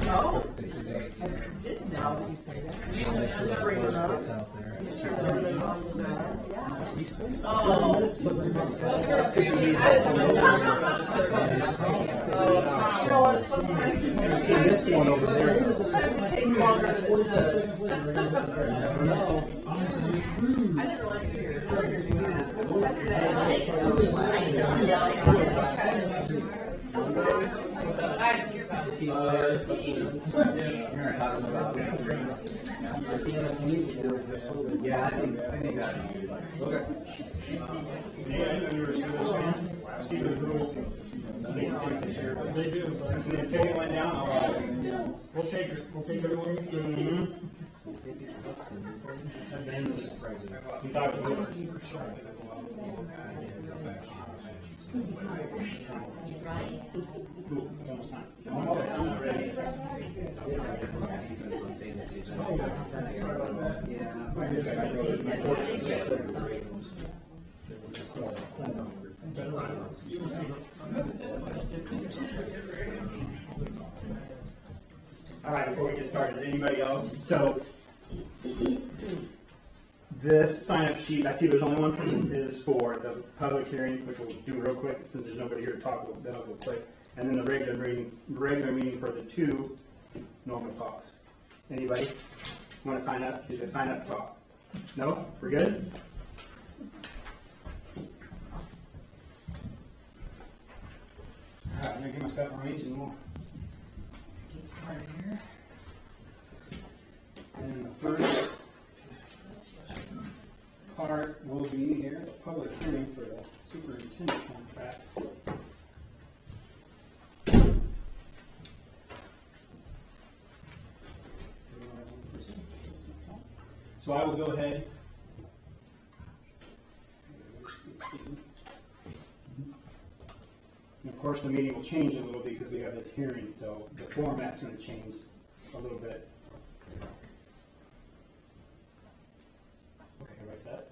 Oh, I didn't know that you say that. Bring it up. This one over there. It takes longer than it should. I didn't realize you were Yeah, I think that. Okay. They do. If they went down, we'll take it. We'll take everyone. All right, before we get started, anybody else? So this sign-up sheet, I see there's only one is for the public hearing, which we'll do real quick since there's nobody here to talk about. That'll go quick. And then the regular meeting for the 2 normal talks. Anybody want to sign up? You should sign up to talk. No? We're good? All right, I'm going to get my stuff arranged and we'll get started here. And the first part will be here, the public hearing for the superintendent contract. So I will go ahead. And of course, the meeting will change a little bit because we have this hearing, so the format's going to change a little bit. Okay, everybody set?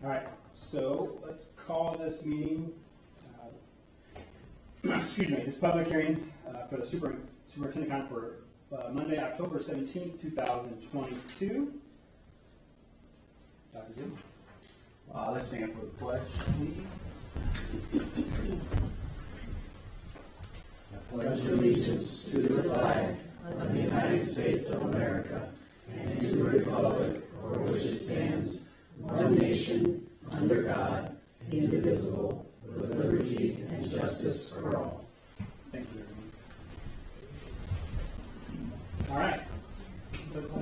All right, so let's call this meeting, excuse me, this public hearing for the superintendent contract for Monday, October 17th, 2022. Dr. Jim. Let's stand for the pledge, please. I pledge allegiance to the flag of the United States of America and to the republic for which it stands, one nation, under God, indivisible, with liberty and justice for all. Thank you, everyone. All right. Let's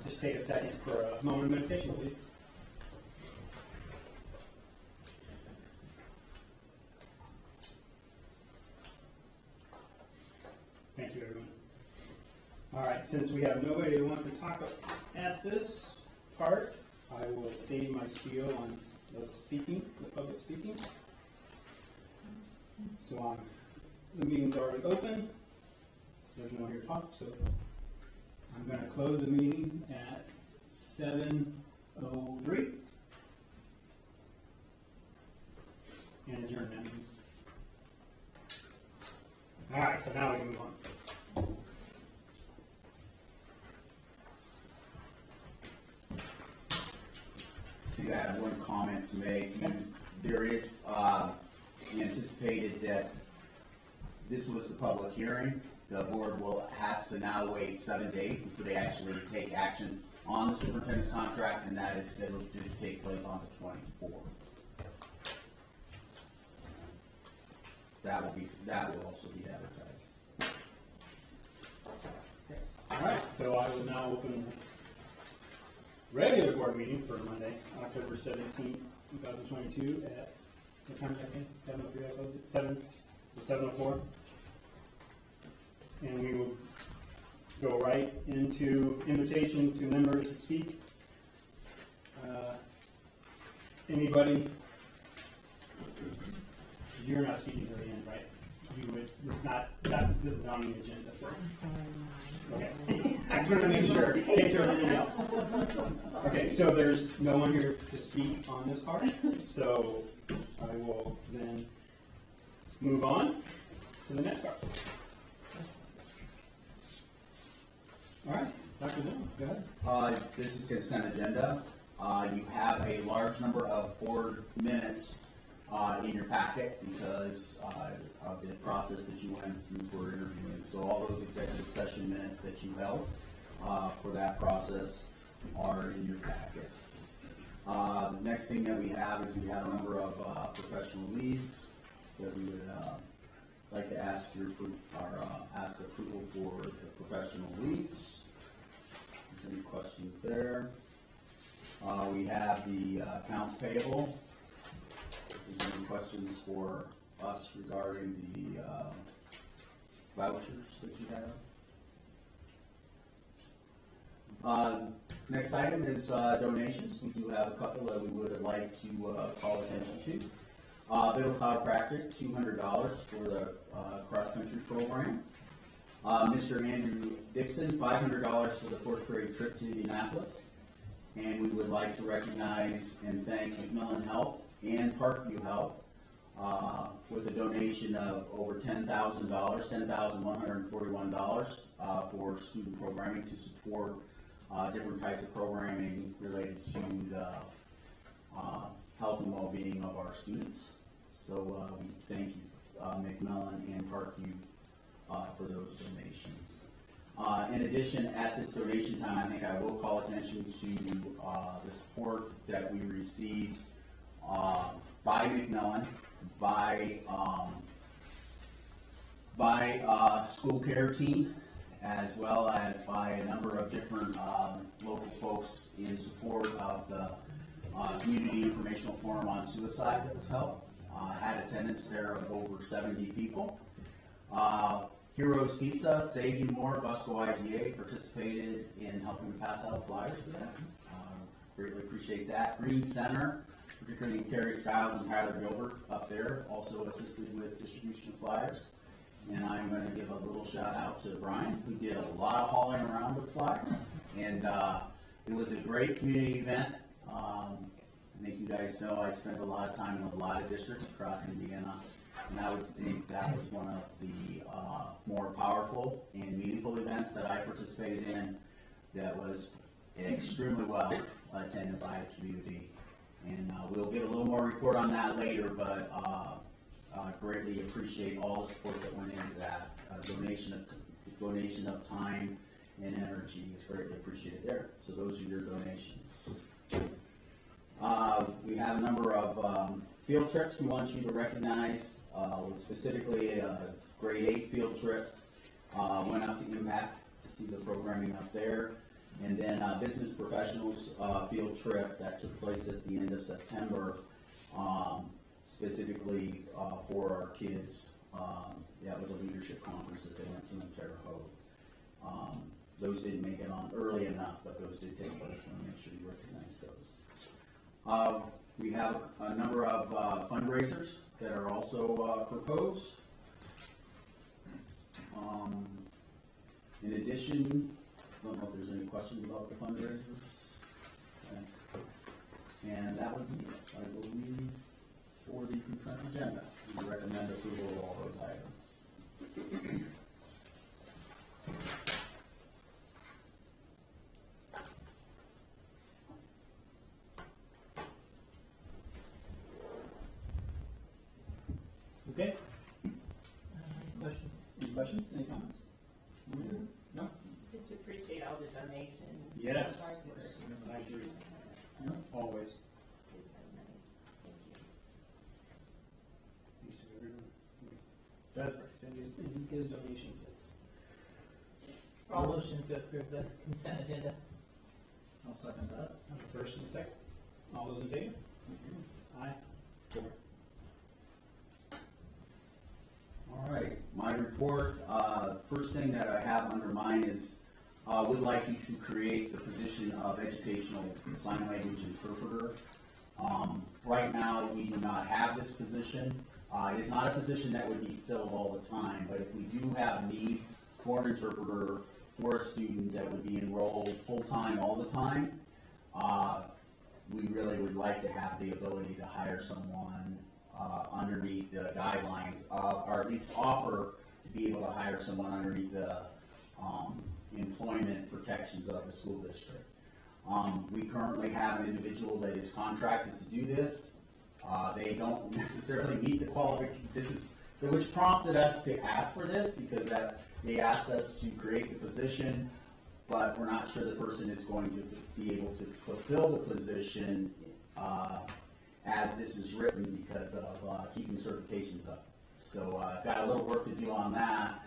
just take a second for a moment of meditation, please. Thank you, everyone. All right, since we have nobody who wants to talk at this part, I will save my spiel on the public speaking. So the meeting's already open. There's no one here to talk, so I'm going to close the meeting at 7:03 and adjourn that meeting. All right, so now we can move on. I have one comment to make. There is anticipated that this was the public hearing. The board has to now wait 7 days before they actually take action on the superintendent's contract, and that is scheduled to take place on the 24th. That will also be advertised. All right, so I will now open the regular board meeting for Monday, October 17th, 2022 at, what time did I say? 7:03 I closed it? 7:04. And we will go right into invitation to members to speak. Anybody? You're not speaking to the end, right? You would. This is not on the agenda, so. Okay. I just wanted to make sure, in case there was anything else. Okay, so there's no one here to speak on this part, so I will then move on to the next part. All right, Dr. Zimmerman, go ahead. This is consent agenda. You have a large number of board minutes in your packet because of the process that you went through for interviewing. So all those executive session minutes that you held for that process are in your packet. The next thing that we have is we have a number of professional leaves that we would like to ask ask approval for the professional leaves. If there's any questions there? We have the accounts payable. If there's any questions for us regarding the vouchers that you have? Next item is donations. We do have a couple that we would like to call attention to. Middle Chiropractic, $200 for the cross-country program. Mr. Andrew Dixon, $500 for the 4th grade trip to Indianapolis. And we would like to recognize and thank McMillan Health and Parkview Health with a donation of over $10,000, $10,141 for student programming to support different types of programming related to the health and well-being of our students. So we thank you, McMillan and Parkview, for those donations. In addition, at this donation time, I think I will call attention to the support that we received by McMillan, by school care team, as well as by a number of different local folks in support of the Community Informational Forum on Suicide that was held. Had attendance there of over 70 people. Heroes Pizza, Save You More, Busco IGA participated in helping to pass out flyers for that. Greatly appreciate that. Green Center, particularly Terry Skiles and Tyler Gilbert up there, also assisted with distribution of flyers. And I'm going to give a little shout out to Brian, who did a lot of hauling around with flyers. And it was a great community event. I think you guys know I spent a lot of time in a lot of districts across Indiana. And I would think that was one of the more powerful and meaningful events that I participated in that was extremely well attended by the community. And we'll get a little more report on that later, but greatly appreciate all the support that went into that. Donation of time and energy is greatly appreciated there. So those are your donations. We have a number of field trips we want you to recognize. Specifically a grade 8 field trip, went up to Impact to see the programming up there, and then business professionals field trip that took place at the end of September, specifically for our kids. That was a leadership conference that they went to in Terre Haute. Those didn't make it on early enough, but those did take place. I want to make sure you recognize those. We have a number of fundraisers that are also proposed. In addition, I don't know if there's any questions about the fundraisers. Okay. And that would be it, I believe, for the consent agenda. We recommend approval of all those items. Okay. Any questions? Any comments? No? Just appreciate all the donations. Yes. Hard work. I agree. No, always. It's just so nice. Thank you. Thanks to everyone. Does and gives donation kits. All motion to approve the consent agenda. I'll second that. First and second. All those in favor? Aye. All right, my report, first thing that I have under mine is would like you to create the position of educational sign language interpreter. Right now, we do not have this position. It is not a position that would be filled all the time, but if we do have need for an interpreter for a student that would be enrolled full-time all the time, we really would like to have the ability to hire someone underneath the guidelines of, or at least offer to be able to hire someone underneath the employment protections of the school district. We currently have an individual that is contracted to do this. They don't necessarily meet the qualifications, which prompted us to ask for this, because they asked us to create the position, but we're not sure the person is going to be able to fulfill the position as this is written because of keeping certifications up. So I've got a little work to do on that,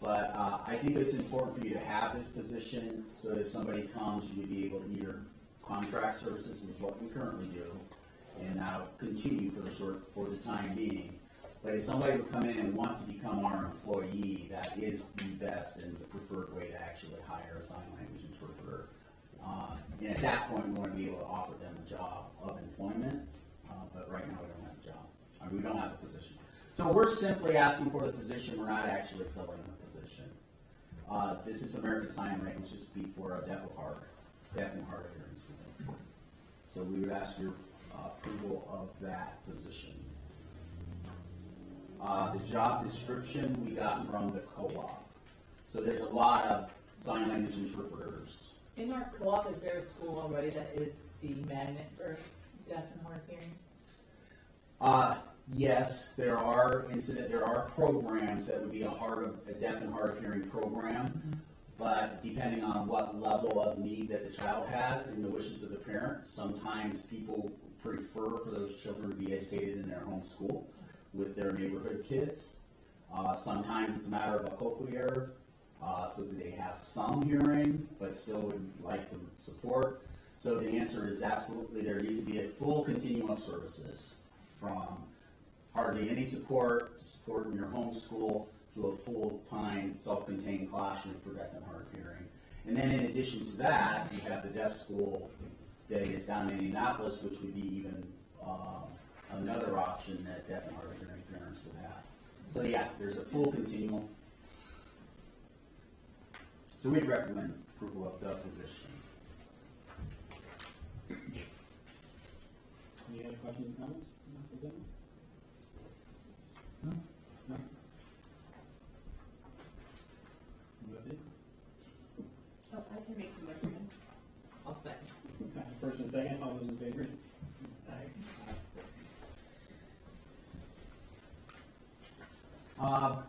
but I think it's important for you to have this position so that if somebody comes, you would be able to either contract services, which is what we currently do, and that'll continue for the time being. But if somebody would come in and want to become our employee, that is the best and the preferred way to actually hire a sign language interpreter. And at that point, we want to be able to offer them a job of employment, but right now we don't have a job. I mean, we don't have a position. So we're simply asking for the position, we're not actually filling the position. This is American Sign Language, just be for a deaf and hard of hearing student. So we would ask your approval of that position. The job description we got from the co-op. So there's a lot of sign language interpreters. In our co-op, is there a school already that is the magnet for deaf and hard of hearing? Yes, there are programs that would be a deaf and hard of hearing program, but depending on what level of need that the child has and the wishes of the parent, sometimes people prefer for those children to be educated in their home school with their neighborhood kids. Sometimes it's a matter of a cochlear, so that they have some hearing, but still would like the support. So the answer is absolutely, there needs to be a full continuum of services, from hardly any support to support in your home school to a full-time self-contained classroom for deaf and hard of hearing. And then in addition to that, you have the deaf school that is down in Indianapolis, which would be even another option that deaf and hard of hearing parents would have. So yeah, there's a full continuum. So we'd recommend approval of the position. Any other questions or comments? No? No? Oh, I can make the motion. I'll second. First and second, all those in favor?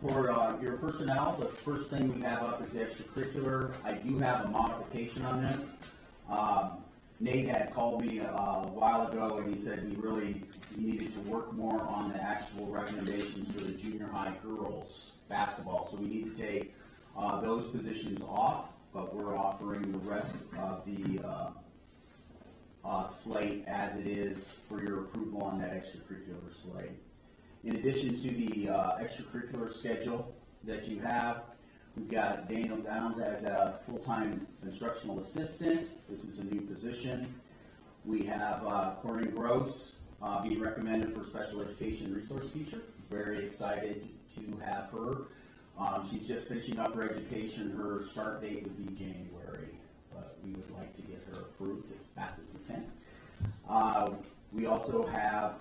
For your personnel, the first thing we have up is the extracurricular. I do have a modification on this. Nate had called me a while ago and he said he needed to work more on the actual recommendations for the junior high girls basketball. So we need to take those positions off, but we're offering the rest of the slate as it is for your approval on that extracurricular slate. In addition to the extracurricular schedule that you have, we've got Daniel Downs as a full-time instructional assistant. This is a new position. We have Corinne Gross being recommended for special education resource teacher. Very excited to have her. She's just finishing up her education. Her start date would be January, but we would like to get her approved as fast as we can. We also have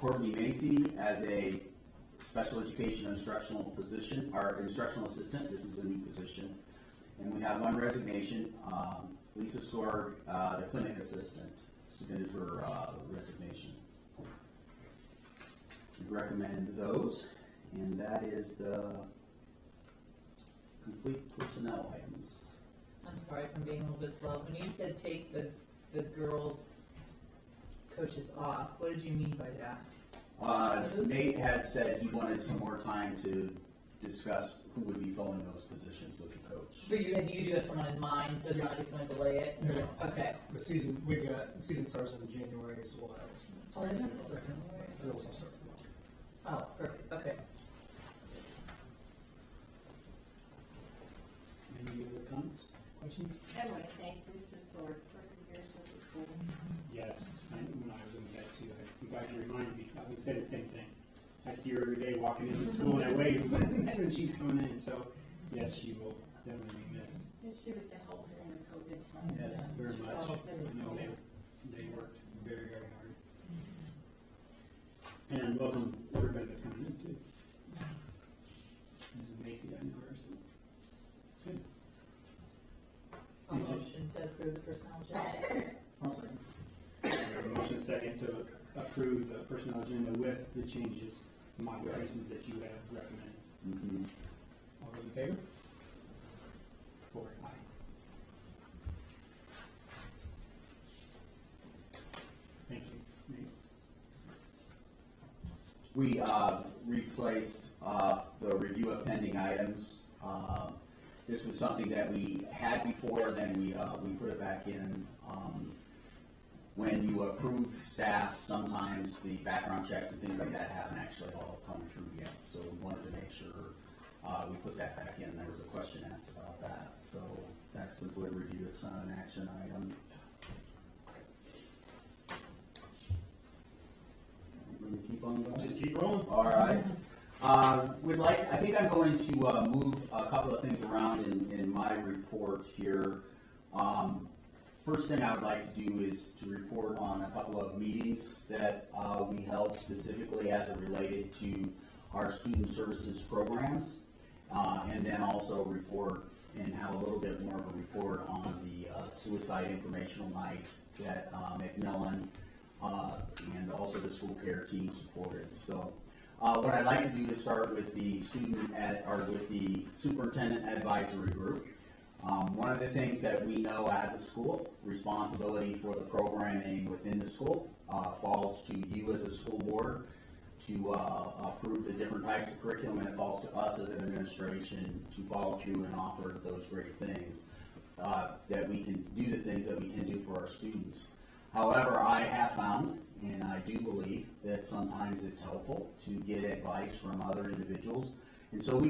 Courtney Macy as a special education instructional position, or instructional assistant. This is a new position. And we have one resignation. Lisa Sorg, the clinic assistant, submitted her resignation. We recommend those, and that is the complete personnel items. I'm sorry if I'm being a little bit slow. When you said take the girls' coaches off, what did you mean by that? Nate had said he wanted some more time to discuss who would be filling those positions with the coach. But you do have someone in mind, so it's not like it's going to delay it? No. Okay. The season starts in January, so we'll have. Oh, they don't start in January? It'll also start tomorrow. Oh, perfect. Okay. Any other comments, questions? I want to thank Lisa Sword for her years with the school. Yes, when I was in that too, I'm glad you reminded me. I was going to say the same thing. I see her every day walking into school and I wave when she's coming in. So, yes, she will definitely be missed. She was a help during the COVID time. Yes, very much. Oh, I know they worked very, very hard. And welcome everybody that's coming in too. Mrs. Macy, I know her, so. Good. A motion to approve the personnel agenda. Awesome. Motion second to approve the personnel agenda with the changes, modifications that you have recommended. Mhm. All those in favor? 4, aye. Thank you. Nate? We replaced the review of pending items. This was something that we had before, then we put it back in. When you approve staff, sometimes the background checks and things like that haven't actually all come through yet. So we wanted to make sure we put that back in. There was a question asked about that. So that's simply a review. It's not an action item. Keep on going. Just keep rolling. All right. I think I'm going to move a couple of things around in my report here. First thing I would like to do is to report on a couple of meetings that we held specifically as it related to our student services programs, and then also report and have a little bit more of a report on the suicide informational night that Macmillan and also the school care team supported. So what I'd like to do is start with the superintendent advisory group. One of the things that we know as a school, responsibility for the programming within the school falls to you as a school board to approve the different types of curriculum, and it falls to us as an administration to follow through and offer those great things that we can do, the things that we can do for our students. However, I have found, and I do believe, that sometimes it's helpful to get advice from other individuals. And so I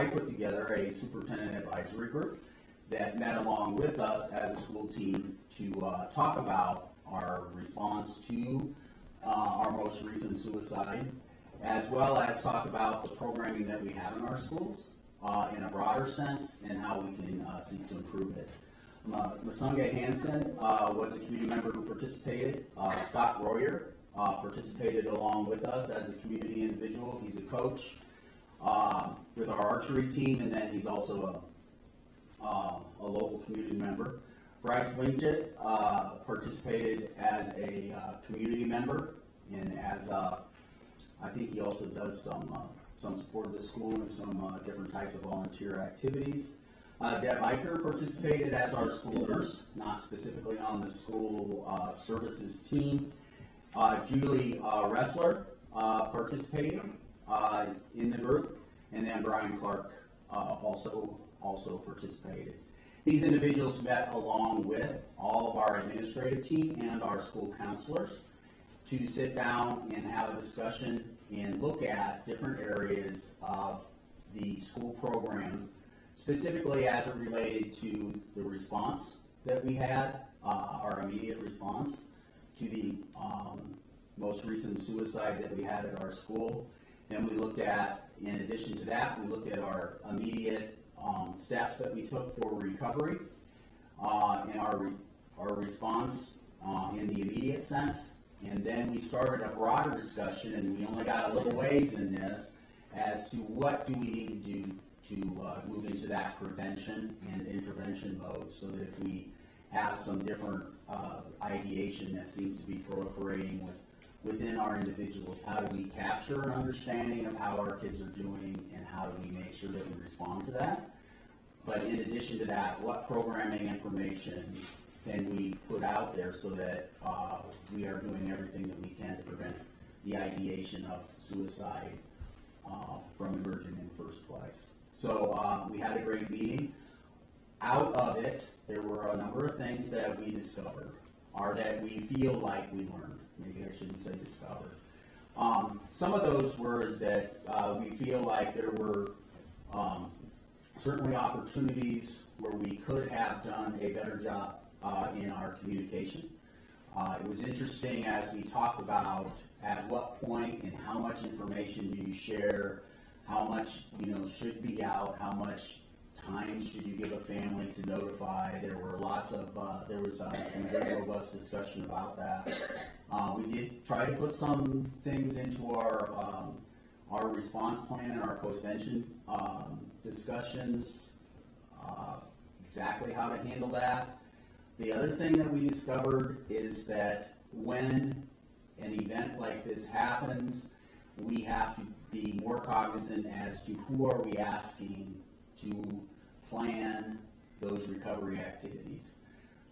put together a superintendent advisory group that met along with us as a school team to talk about our response to our most recent suicide, as well as talk about the programming that we have in our schools in a broader sense and how we can seek to improve it. Masunga Hansen was a community member who participated. Scott Royer participated along with us as a community individual. He's a coach with our archery team, and then he's also a local community member. Bryce Wingett participated as a community member, and as I think he also does some support of the school and some different types of volunteer activities. Deb Eicher participated as our school nurse, not specifically on the school services team. Julie Ressler participated in the group, and then Brian Clark also participated. These individuals met along with all of our administrative team and our school counselors to sit down and have a discussion and look at different areas of the school programs, specifically as it related to the response that we had, our immediate response to the most recent suicide that we had at our school. Then we looked at, in addition to that, we looked at our immediate steps that we took for recovery and our response in the immediate sense. And then we started a broader discussion, and we only got a little ways in this, as to what do we need to do to move into that prevention and intervention mode, so that if we have some different ideation that seems to be proliferating within our individuals, how do we capture an understanding of how our kids are doing, and how do we make sure that we respond to that? But in addition to that, what programming information can we put out there so that we are doing everything that we can to prevent the ideation of suicide from emerging in the first place? So we had a great meeting. Out of it, there were a number of things that we discovered, or that we feel like we learned. Maybe I shouldn't say discovered. Some of those were is that we feel like there were certainly opportunities where we could have done a better job in our communication. It was interesting as we talked about at what point and how much information do you share, how much should be out, how much time should you give a family to notify. There were some very robust discussion about that. We did try to put some things into our response plan and our postvention discussions, exactly how to handle that. The other thing that we discovered is that when an event like this happens, we have to be more cognizant as to who are we asking to plan those recovery activities.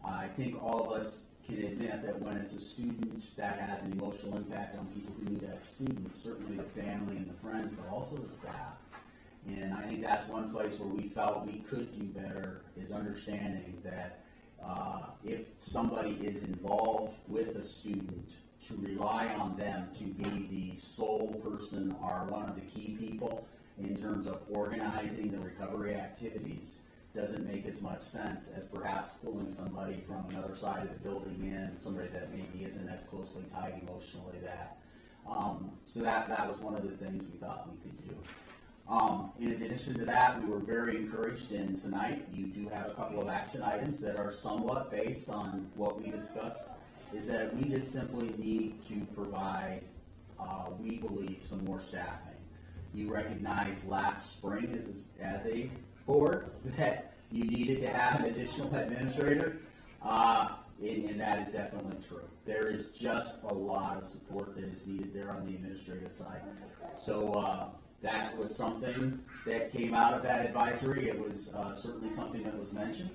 I think all of us can admit that when it's a student that has an emotional impact on people who knew that student, certainly the family and the friends, but also the staff. And I think that's one place where we felt we could do better, is understanding that if somebody is involved with a student, to rely on them to be the sole person or one of the key people in terms of organizing the recovery activities doesn't make as much sense as perhaps pulling somebody from another side of the building in, somebody that maybe isn't as closely tied emotionally that. So that was one of the things we thought we could do. In addition to that, we were very encouraged, and tonight you do have a couple of action items that are somewhat based on what we discussed, is that we just simply need to provide, we believe, some more staffing. You recognized last spring as a board that you needed to have an additional administrator, and that is definitely true. There is just a lot of support that is needed there on the administrative side. So that was something that came out of that advisory. It was certainly something that was mentioned.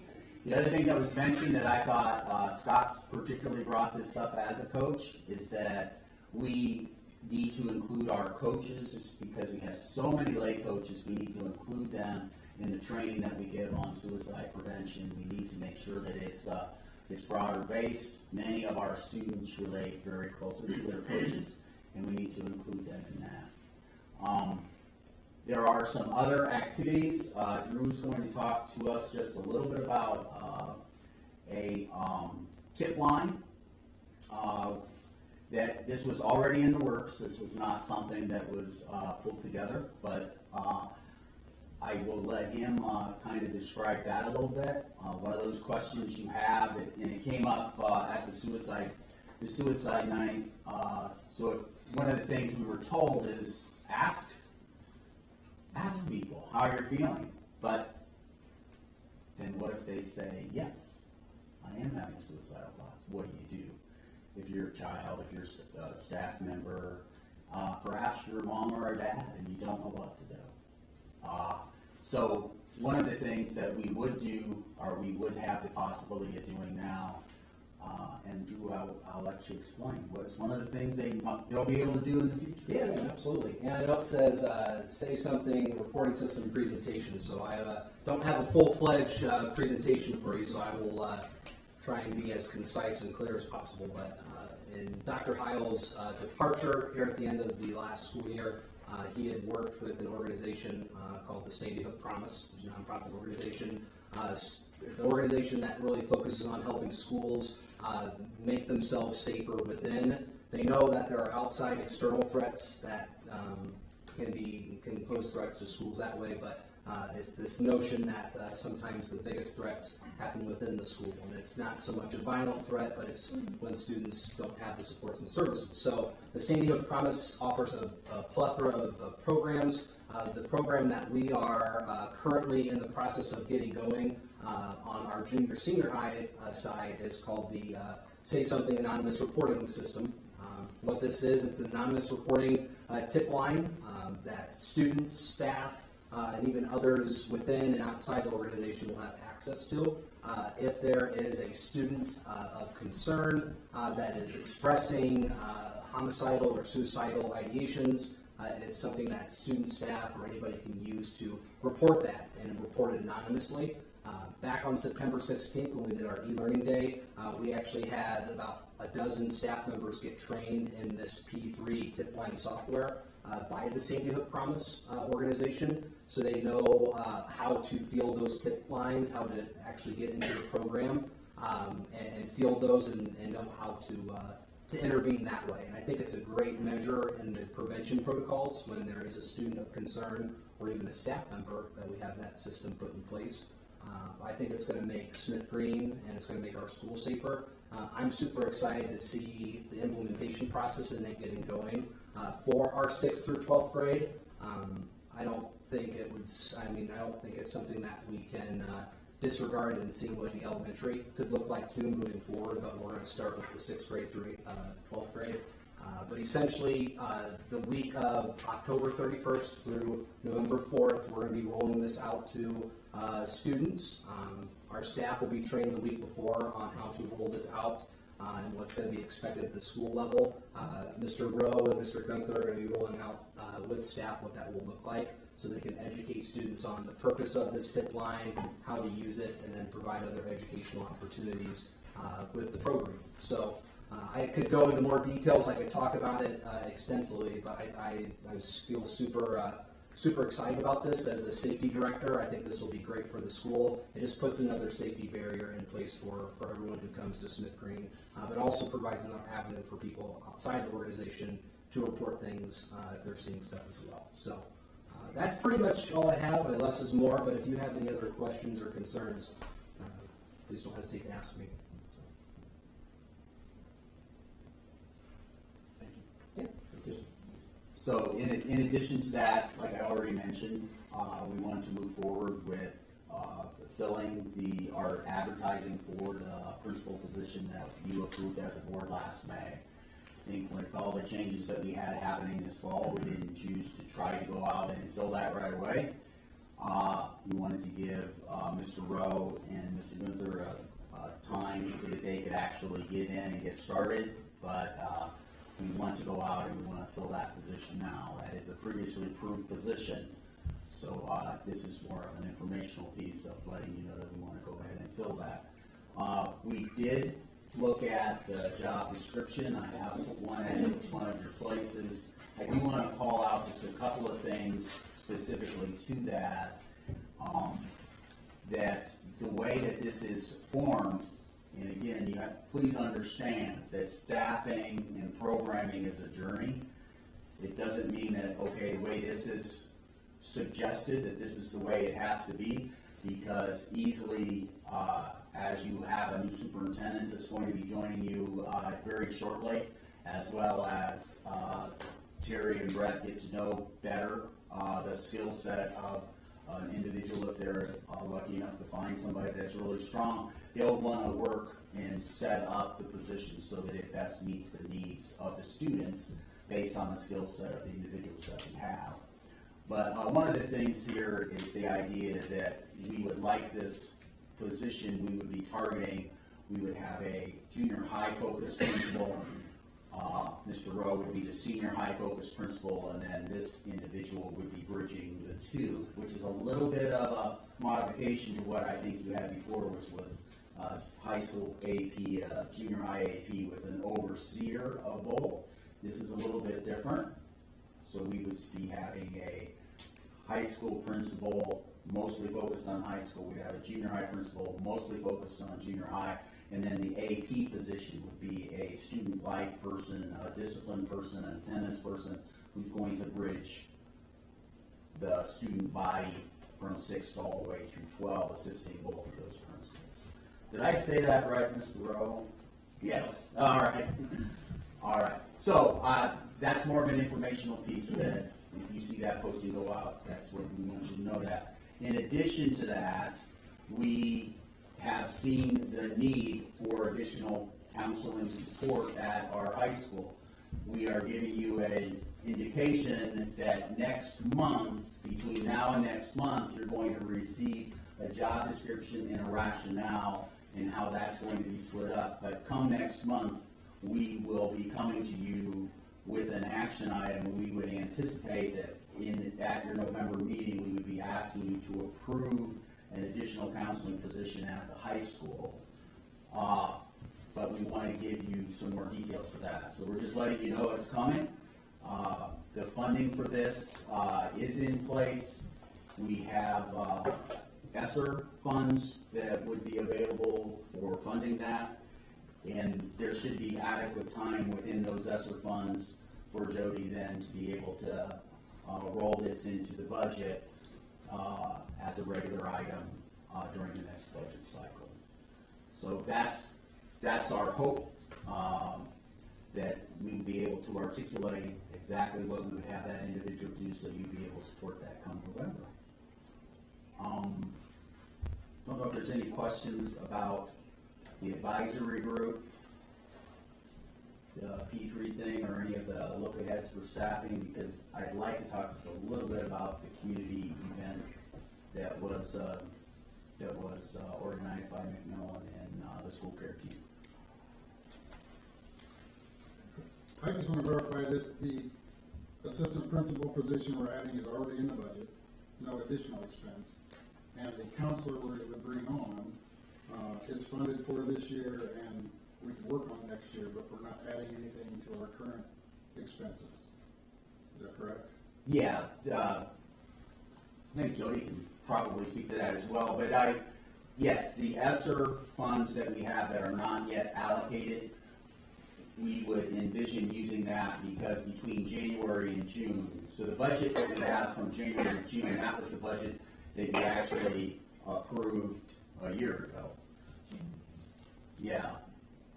The other thing that was mentioned that I thought Scott particularly brought this up as a coach is that we need to include our coaches, just because we have so many lay coaches. We need to include them in the training that we give on suicide prevention. We need to make sure that it's broader based. Many of our students relate very closely to their coaches, and we need to include them in that. There are some other activities. Drew's going to talk to us just a little bit about a tip line. That this was already in the works. This was not something that was pulled together, but I will let him kind of describe that a little bit. One of those questions you have, and it came up at the suicide night. So one of the things we were told is ask people how you're feeling. But then what if they say, yes, I am having suicidal thoughts? What do you do? If you're a child, if you're a staff member, perhaps you're a mom or a dad and you don't know what to do. So one of the things that we would do, or we would have the possibility of doing now, and Drew, I'll let you explain, what's one of the things they'll be able to do in the future? Yeah, absolutely. And I know it says say something, reporting system presentation, so I don't have a full-fledged presentation for you, so I will try and be as concise and clear as possible. But in Dr. Heil's departure here at the end of the last school year, he had worked with an organization called the Sandy Hook Promise, which is a nonprofit organization. It's an organization that really focuses on helping schools make themselves safer within. They know that there are outside external threats that can pose threats to schools that way, but it's this notion that sometimes the biggest threats happen within the school, and it's not so much a violent threat, but it's when students don't have the supports and services. So the Sandy Hook Promise offers a plethora of programs. The program that we are currently in the process of getting going on our junior-senior high side is called the Say Something Anonymous Reporting System. What this is, it's an anonymous reporting tip line that students, staff, and even others within and outside the organization will have access to. If there is a student of concern that is expressing homicidal or suicidal ideations, it's something that student, staff, or anybody can use to report that and report it anonymously. Back on September 16th, when we did our e-learning day, we actually had about a dozen staff members get trained in this P3 tip line software by the Sandy Hook Promise organization, so they know how to field those tip lines, how to actually get into the program and field those and know how to intervene that way. And I think it's a great measure in the prevention protocols when there is a student of concern or even a staff member that we have that system put in place. I think it's going to make Smith Green and it's going to make our school safer. I'm super excited to see the implementation process and it getting going for our 6th through 12th grade. I don't think it's something that we can disregard and see what the elementary could look like too moving forward, but we're going to start with the 6th grade through 12th grade. But essentially, the week of October 31st through November 4th, we're going to be rolling this out to students. Our staff will be trained the week before on how to roll this out and what's going to be expected at the school level. Mr. Rowe and Mr. Gunther are going to be rolling out with staff what that will look like so they can educate students on the purpose of this tip line, how to use it, and then provide other educational opportunities with the program. So I could go into more details. I could talk about it extensively, but I feel super excited about this as a safety director. I think this will be great for the school. It just puts another safety barrier in place for everyone who comes to Smith Green, but also provides another avenue for people outside the organization to report things if they're seeing stuff as well. So that's pretty much all I have. Less is more, but if you have any other questions or concerns, please don't hesitate to ask me. So in addition to that, like I already mentioned, we want to move forward with fulfilling our advertising for the principal position that you approved as a board last May. I think with all the changes that we had happening this fall, we didn't choose to try to go out and fill that right away. We wanted to give Mr. Rowe and Mr. Gunther time so that they could actually get in and get started, but we want to go out and we want to fill that position now. That is a previously approved position. So this is more of an informational piece of letting you know that we want to go ahead and fill that. We did look at the job description. I have one at each one of your places. I do want to call out just a couple of things specifically to that. That the way that this is formed, and again, you have to please understand that staffing and programming is a journey. It doesn't mean that, okay, the way this is suggested, that this is the way it has to be, because easily, as you have a new superintendent that's going to be joining you very shortly, as well as Terry and Brett get to know better the skill set of an individual. If they're lucky enough to find somebody that's really strong, they'll want to work and set up the position so that it best meets the needs of the students based on the skill set of the individuals that we have. But one of the things here is the idea that we would like this position, we would be targeting, we would have a junior high focus principal, Mr. Rowe would be the senior high focus principal, and then this individual would be bridging the two, which is a little bit of a modification to what I think you had before, which was high school AP, junior high AP with an overseer of both. This is a little bit different. So we would be having a high school principal mostly focused on high school. We'd have a junior high principal mostly focused on junior high. And then the AP position would be a student life person, a discipline person, an attendance person who's going to bridge the student body from 6th all the way through 12, assisting both of those principals. Did I say that right, Mr. Rowe? Yes. All right. All right. So that's more of an informational piece that if you see that posting go out, that's what we want you to know that. In addition to that, we have seen the need for additional counseling support at our high school. We are giving you an indication that next month, between now and next month, you're going to receive a job description and a rationale and how that's going to be split up. But come next month, we will be coming to you with an action item, and we would anticipate that at your November meeting, we would be asking you to approve an additional counseling position at the high school. But we want to give you some more details for that. So we're just letting you know it's coming. The funding for this is in place. We have ESSER funds that would be available for funding that. And there should be adequate time within those ESSER funds for Jody then to be able to roll this into the budget as a regular item during the next budget cycle. So that's our hope, that we would be able to articulate exactly what we would have that individual do so you'd be able to support that come November. Don't know if there's any questions about the advisory group, the P3 thing, or any of the look aheads for staffing, because I'd like to talk just a little bit about the community event that was organized by McMillan and the school care team. I just want to verify that the assistant principal position we're adding is already in the budget, no additional expense. And the counselor we're going to bring on is funded for this year, and we can work on next year, but we're not adding anything to our current expenses. Is that correct? Yeah, I think Jody can probably speak to that as well, but yes, the ESSER funds that we have that are not yet allocated, we would envision using that because between January and June, so the budget that we have from January to June, that was the budget that you actually approved a year ago. Yeah.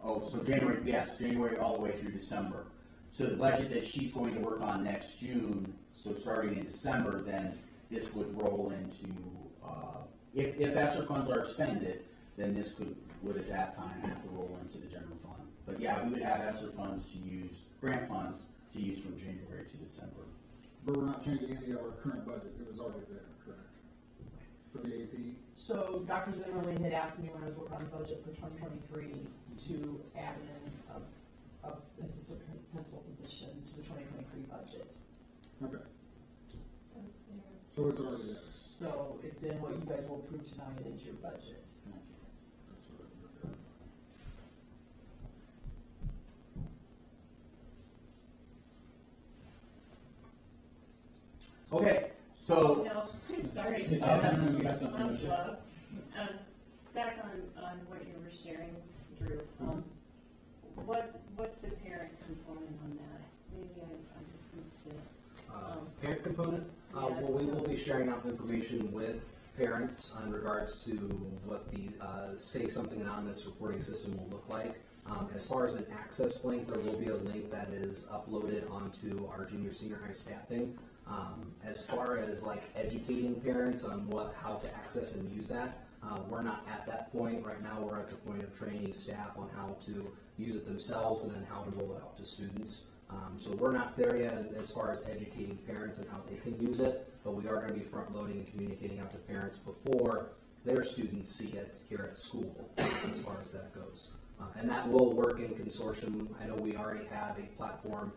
Oh, so January, yes, January all the way through December. So the budget that she's going to work on next June, so starting in December, then this would roll into, if ESSER funds are expended, then this would at that time have to roll into the general fund. But yeah, we would have ESSER funds to use, grant funds to use from January to December. But we're not changing any of our current budget. It was already there, correct? For the AP? So Dr. Zimmerman had asked me when I was working on the budget for 2023 to add in a assistant principal position to the 2023 budget. Okay. So it's there. So it's already there. So it's in what you guys will approve tonight as your budget. Thank you. That's what I looked at. Okay, so, No, I'm sorry. You got something to share? Back on what you were sharing, Drew, what's the parent component on that? Maybe I just missed it. Parent component? Well, we will be sharing out information with parents in regards to what the Say Something Anonymous reporting system will look like. As far as an access link, there will be a link that is uploaded onto our junior-senior high staffing. As far as like educating parents on how to access and use that, we're not at that point. Right now we're at the point of training staff on how to use it themselves, but then how to roll it out to students. So we're not there yet as far as educating parents and how they can use it, but we are going to be front-loading and communicating out to parents before their students see it here at school as far as that goes. And that will work in consortium. I know we already have a platform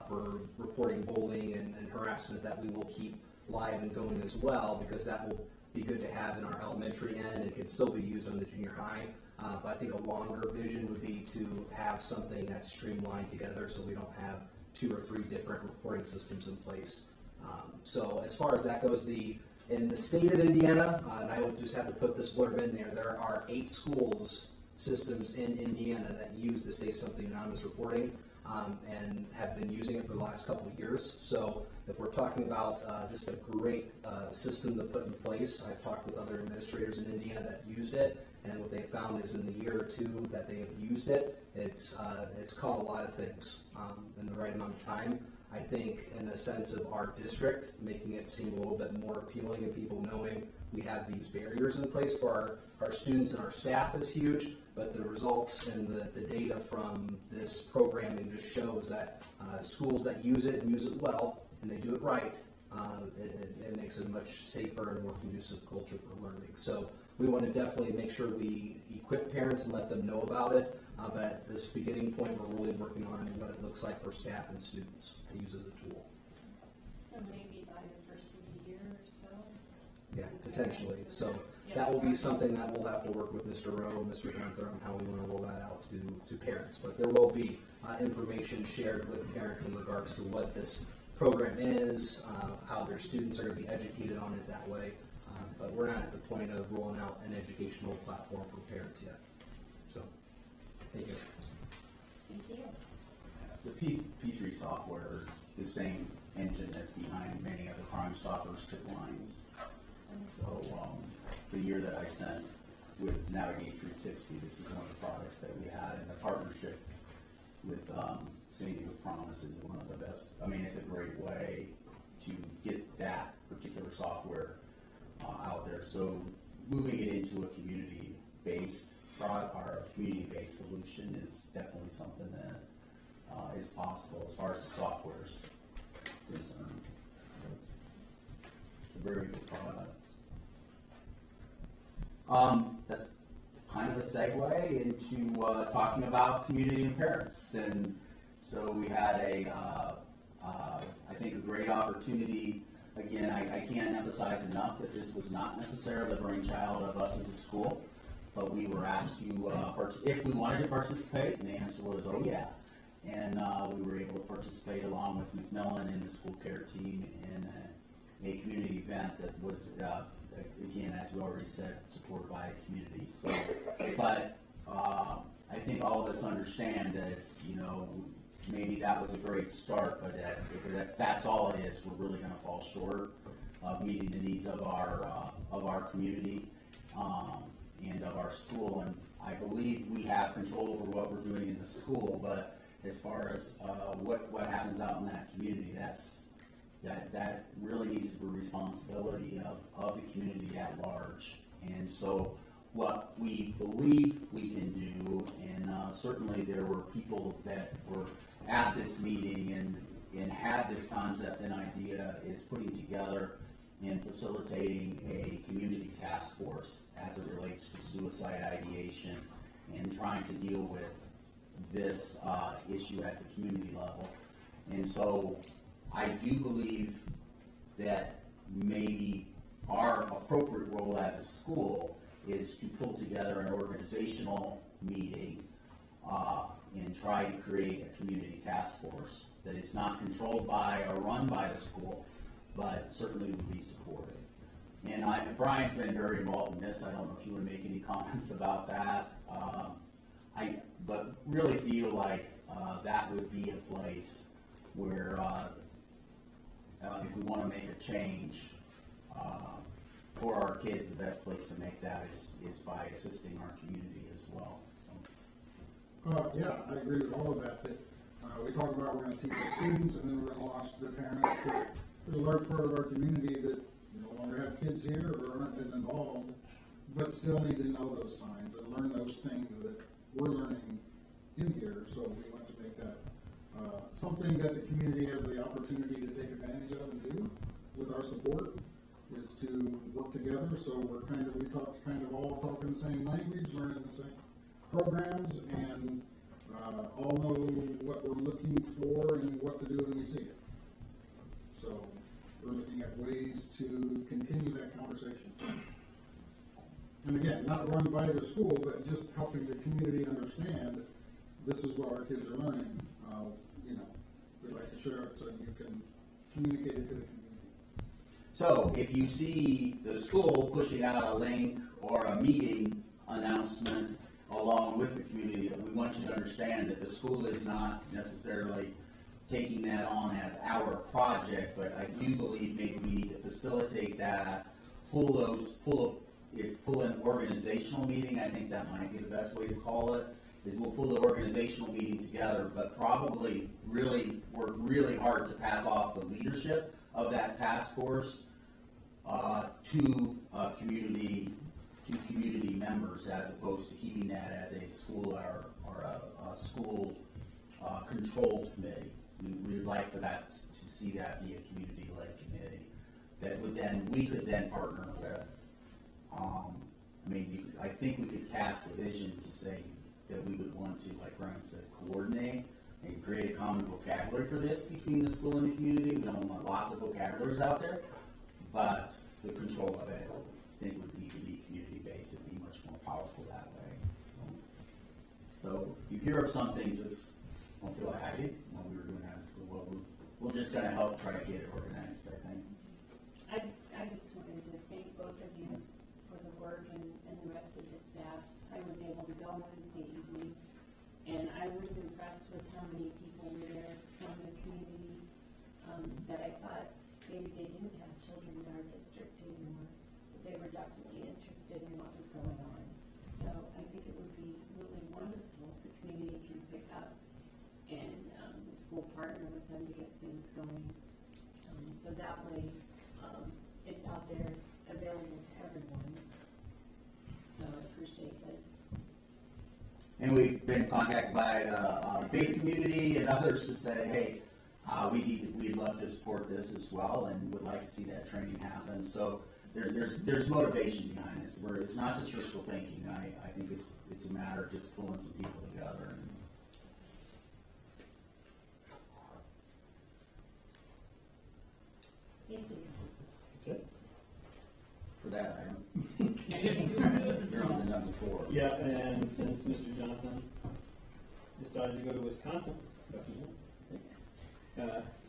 for reporting bullying and harassment that we will keep live and going as well, because that will be good to have in our elementary end and can still be used on the junior high. But I think a longer vision would be to have something that's streamlined together so we don't have 2 or 3 different reporting systems in place. So as far as that goes, in the state of Indiana, and I would just have to put this blurb in there are 8 schools systems in Indiana that use the Say Something Anonymous reporting and have been using it for the last couple of years. So if we're talking about just a great system to put in place, I've talked with other administrators in Indiana that used it, and what they found is in the year or 2 that they have used it, it's caught a lot of things in the right amount of time. I think in the sense of our district, making it seem a little bit more appealing and people knowing we have these barriers in place for our students and our staff is huge, but the results and the data from this programming just shows that schools that use it and use it well, and they do it right, it makes it a much safer and more conducive culture for learning. So we want to definitely make sure we equip parents and let them know about it, but at this beginning point, we're really working on what it looks like for staff and students to use as a tool. So maybe by the first of the year or so? Yeah, potentially. So that will be something that we'll have to work with Mr. Rowe and Mr. Gunther on how we want to roll that out to parents. But there will be information shared with parents in regards to what this program is, how their students are going to be educated on it that way. But we're not at the point of rolling out an educational platform for parents yet. So, thank you. Thank you. the P3 software is the same engine that's behind many of the Crime Stoppers tip lines. So the year that I sent with Navigate 360. This is one of the products that we had in the partnership with San Diego Promise is one of the best. I mean, it's a great way to get that particular software out there. So moving it into a community-based product or a community-based solution is definitely something that is possible as far as the software is concerned. It's a very good product. That's kind of a segue into talking about community and parents. And so we had I think a great opportunity. Again, I can't emphasize enough that this was not necessarily the brainchild of us as a school, but we were asked to, if we wanted to participate, and the answer was, oh yeah. And we were able to participate along with Macmillan and the school care team in a community event that was, again, as we already said, supported by the community. So, but I think all of us understand that, maybe that was a great start, but if that's all it is, we're really going to fall short of meeting the needs of our community and of our school. And I believe we have control over what we're doing in the school, but as far as what happens out in that community, that really needs to be a responsibility of the community at large. And so what we believe we can do, and certainly there were people that were at this meeting and had this concept and idea, is putting together and facilitating a community task force as it relates to suicide ideation and trying to deal with this issue at the community level. And so I do believe that maybe our appropriate role as a school is to pull together an organizational meeting and try to create a community task force that is not controlled by or run by the school, but certainly would be supported. And Brian's been very involved in this. I don't know if you want to make any comments about that. But really feel like that would be a place where if we want to make a change for our kids, the best place to make that is by assisting our community as well. So. Yeah, I agree with all of that. That we talk about we're going to teach the students, and then we're going to launch to the parents. There's a large part of our community that no longer have kids here or aren't as involved, but still need to know those signs and learn those things that we're learning in here. So we want to make that something that the community has the opportunity to take advantage of and do with our support, is to work together. So we all talking the same language, learning the same programs, and all know what we're looking for and what to do when we see it. So we're looking at ways to continue that conversation. And again, not run by the school, but just helping the community understand this is what our kids are learning. We'd like to share it so you can communicate it to the community. So if you see the school pushing out a link or a meeting announcement along with the community, we want you to understand that the school is not necessarily taking that on as our project, but I do believe maybe we need to facilitate that, pull an organizational meeting. I think that might be the best way to call it, is we'll pull the organizational meeting together, but probably really work really hard to pass off the leadership of that task force to community members, as opposed to keeping that as a school or a school controlled committee. We'd like for that to see that be a community-led committee that we could then partner with. I think we could cast a vision to say that we would want to, like Brian said, coordinate and create a common vocabulary for this between the school and the community. We don't want lots of vocabularies out there, but the control of it, I think, would need to be community-based and be much more powerful that way. So if you hear of something, just don't feel like I did when we were doing that at school. We're just going to help try to get it organized, I think. I just wanted to thank both of you for the work and the rest of the staff. I was able to go Wednesday evening, and I was impressed with how many people were there from the community that I thought maybe they didn't have children in our district anymore, but they were definitely interested time to get things going. So that way, it's out there available to everyone. So I appreciate this. And we've been contacted by the faith community and others to say, hey, we'd love to support this as well and would like to see that training happen. So there's motivation behind this. Where it's not just wishful thinking. I think it's a matter of just pulling some people together. Thank you. That's it. For that item, you're on the number 4. Yeah, and since Mr. Johnson decided to go to Wisconsin,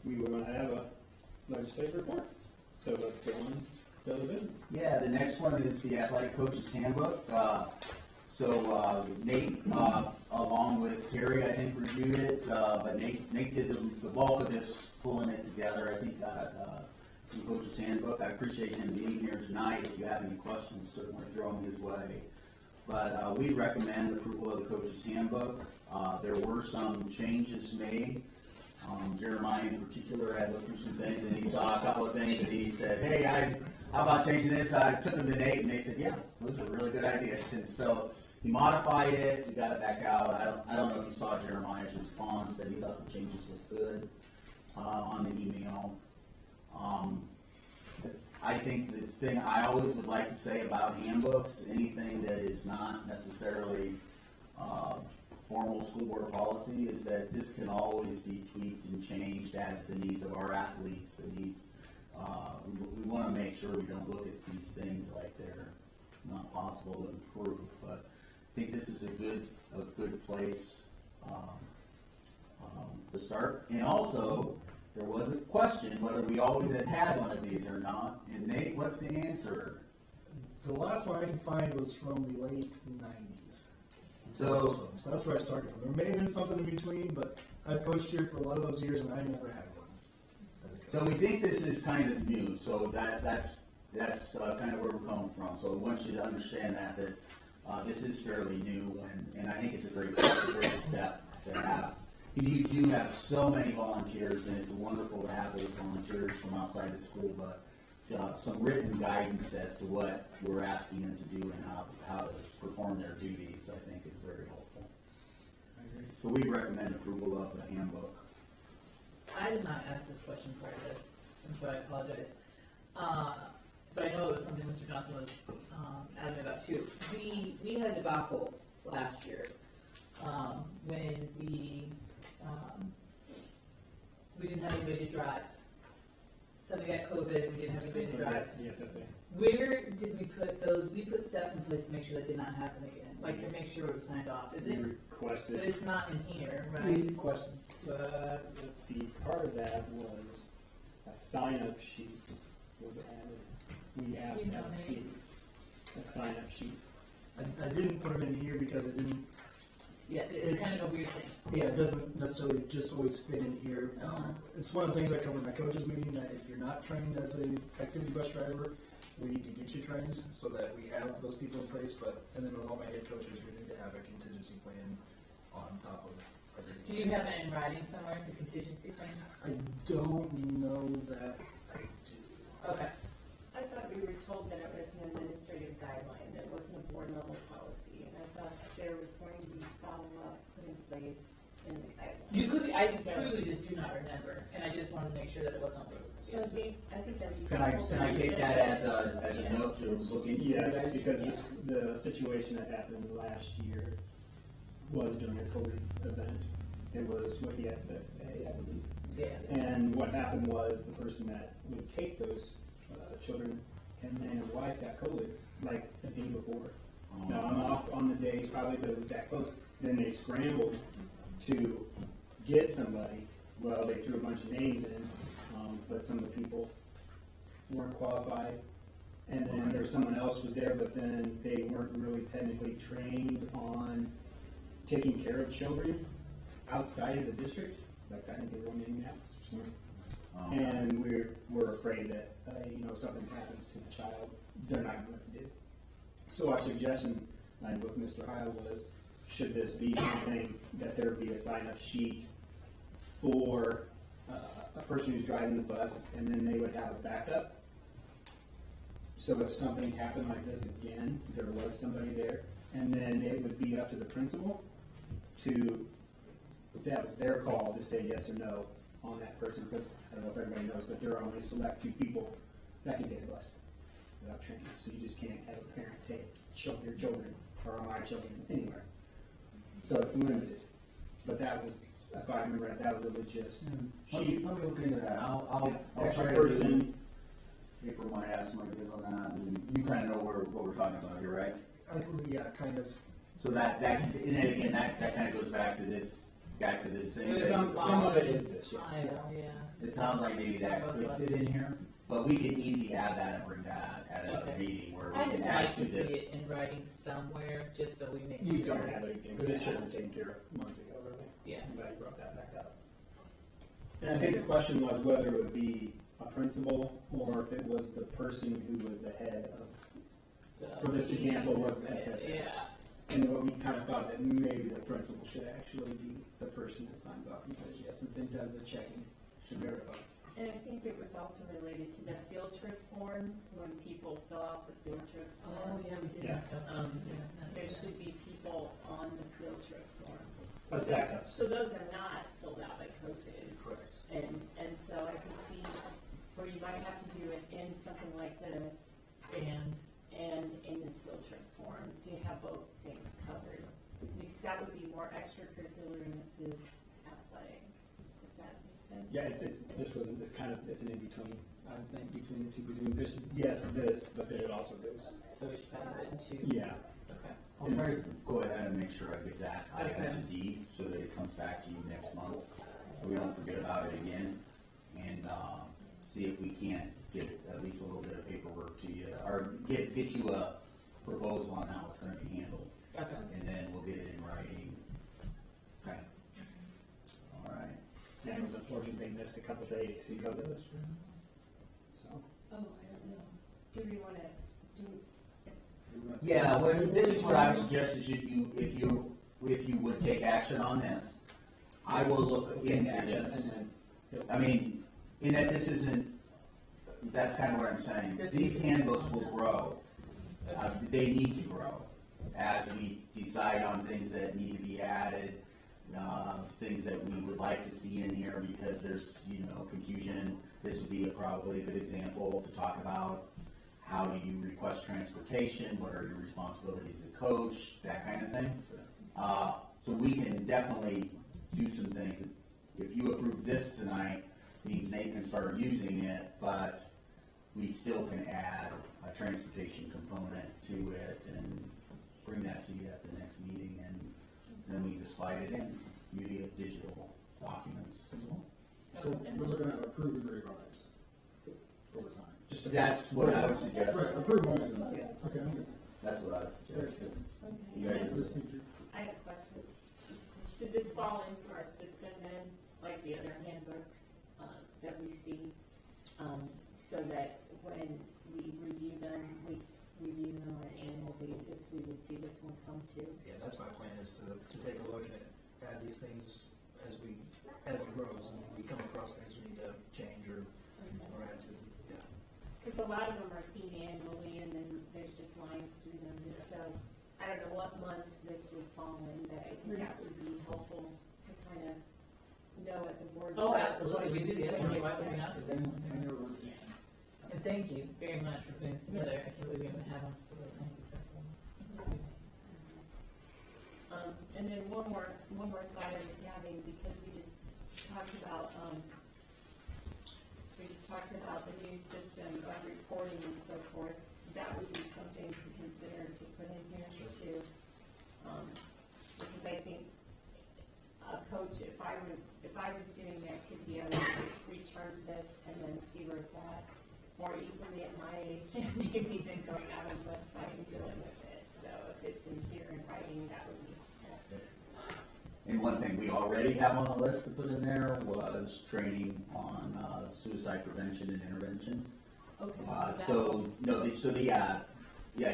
we were going to have a legislative report. So let's go on to other business. Yeah, the next one is the athletic coach's handbook. Nate, along with Terry, I think reviewed it, but Nate did the bulk of this, pulling it together. I think some coach's handbook. I appreciate him being here tonight. If you have any questions, certainly throw them his way. But we recommend approval of the coach's handbook. There were some changes made. Jeremiah in particular had looked through some things, and he saw a couple of things, and he said, hey, how about changing this? I took them to Nate, and they said, yeah, those are really good ideas. And so he modified it, he got it back out. I don't know if you saw Jeremiah's response that he thought the changes looked good on the email. I think the thing I always would like to say about handbooks, anything that is not necessarily formal school board policy, is that this can always be tweaked and changed as the needs of our athletes, the needs. We want to make sure we don't look at these things like they're not possible to improve. But I think this is a good place to start. And also, there was a question whether we always had one of these or not. And Nate, what's the answer? The last one I can find was from the late 90s. So that's where I started from. There may have been something in between, but I've coached here for a lot of those years, and I never had one as a coach. So we think this is kind of new. So that's kind of where we're coming from. So we want you to understand that this is fairly new, and I think it's a great step to have. You do have so many volunteers, and it's wonderful to have those volunteers from outside the school, but some written guidance as to what we're asking them to do and how to perform their duties, I think, is very helpful. So we recommend approval of the handbook. I did not ask this question prior to this, and so I apologize. But I know it was something Mr. Johnson was adamant about too. We had a debacle last year when we didn't have anybody to drive. Somebody got COVID and we didn't have anybody to drive. Where did we put those? We put steps in place to make sure that did not happen again, like to make sure it was signed off. Is it? Requested. But it's not in here, right? We requested. But let's see, part of that was a sign-up sheet was added. We asked to see a sign-up sheet. I didn't put them in here because it didn't. Yes, it's kind of a weird thing. Yeah, it doesn't necessarily just always fit in here. It's one of the things I covered in my coaches meeting, that if you're not trained as an activity bus driver, we need to get you trained so that we have those people in place. And then with all my head coaches, we need to have a contingency plan on top of everything. Do you have it in writing somewhere, the contingency plan? I don't know that I do. Okay. I thought we were told that it was an administrative guideline, that it wasn't a board level policy, and I thought there was going to be follow-up put in place in the guideline. You could be, I truly just do not remember, and I just wanted to make sure that it wasn't. So I think that'd be. Can I take that as a note to look into? Yes, because the situation that happened last year was during a COVID event. It was with the FFA, I believe. Yeah. And what happened was the person that would take those children and his wife got COVID like a day before. Now I'm off on the days probably because it was that close. Then they scrambled to get somebody. Well, they threw a bunch of names in, but some of the people weren't qualified. And then there was someone else was there, but then they weren't really technically trained on taking care of children outside of the district. Like I think they were in Indianapolis or something. And we're afraid that something happens to the child, they're not going to do. So our suggestion with Mr. Heil was, should this be something that there be a sign-up sheet for a person who's driving the bus, and then they would have a backup. So if something happened like this again, there was somebody there, and then it would be up to the principal to, if that was their call, to say yes or no on that person, because I don't know if everybody knows, but there are only a select few people that can take a bus without training. So you just can't have a parent take your children or my children anywhere. So it's limited. But that was, if I remember right, that was a legit. Let me look into that. I'll try Extra to person. April might have some ideas on that. And you kind of know what we're talking about here, right? Yeah, kind of. So that and then again, that kind of goes back to this thing. Some of it is this, yes. I know, yeah. It sounds like maybe that could fit in here, but we could easily add that and bring that at another Okay. meeting where I we just can like add to to see this. it in writing somewhere, just so we make You sure. don't have anything, because it should have been taken care of months ago, really. Yeah. I'm glad you brought that back up. And I think the question was whether it would be a principal or if it was the person who was the head of, for this example, was the head. Yeah. And what we kind of thought that maybe the principal should actually be the person that signs off and says yes, and then does the checking, should verify. And I think it was also related to the field trip form, when people fill out the field trip Oh, form. yeah, we did. Yeah. There should be people on the field trip form. Let's back up. So those are not filled out by coaches. Correct. And so I can see where you might have to do it in something like this And and in the field trip form to have both things covered. Because that would be more extracurricular and this is athletic. Does that make sense? Yeah, it's kind of, it's an in-between, I think, between the two. Between this, yes, this, but then it also goes. so we should probably put it into. Yeah. Okay. I'll try to go ahead and make sure I get that item Okay. to D so that it comes back to you next month, so we don't forget about it again. And, see if we can't get at least a little bit of paperwork to you, or get you a proposal on how it's gonna be handled. Okay. And then we'll get it in writing. Okay. All right. Yeah, it was unfortunate they missed a couple days because of this. So. Oh, I don't know. Do we want to do? Yeah, well, this is what I would suggest is if you would take action on this, I will look into this. I mean, in that this isn't, that's kind of what I'm saying. These handbooks will grow. They need to grow as we decide on things that need to be added, things that we would like to see in here because there's, confusion. This would be probably a good example to talk about. How do you request transportation? What are your responsibilities as a coach? That kind of thing. So we can definitely do some things. If you approve this tonight, means Nate can start using it, but we still can add a transportation component to it and bring that to you at the next meeting, and then we just slide it in. It's the beauty of digital documents. So we're looking at approve and revise over time. That's what I would suggest. Right, approve one and then, okay, I'm good. That's what I would suggest. You Okay. guys This feature. I have a question. Should this fall into our system then, like the other handbooks that we see, so that when we review them, we review them on an annual basis, we would see this one come to? Yeah, that's my plan, is to take a look and add these things as it grows, and we come across things we need to change or add to. Yeah. Because a lot of them are seen annually, and then there's just lines through them, and so I don't know what month this would fall in, but I think that would be helpful to kind of know as a board. Oh, absolutely, we do the other ones, why would we not do this one? And your rotation. And thank you very much for putting this together, I can't believe we haven't had one so successful. And then one more thought I was having, because we just talked about the new system of reporting and so forth. That would be something to consider to put in here too. Because I think a coach, if I was doing the activity, I would return to this and then see where it's at more easily at my age, maybe than going out on the website and dealing with it. So if it's in here in writing, that would be helpful. And one thing we already have on the list to put in there was training on suicide prevention and intervention. Okay.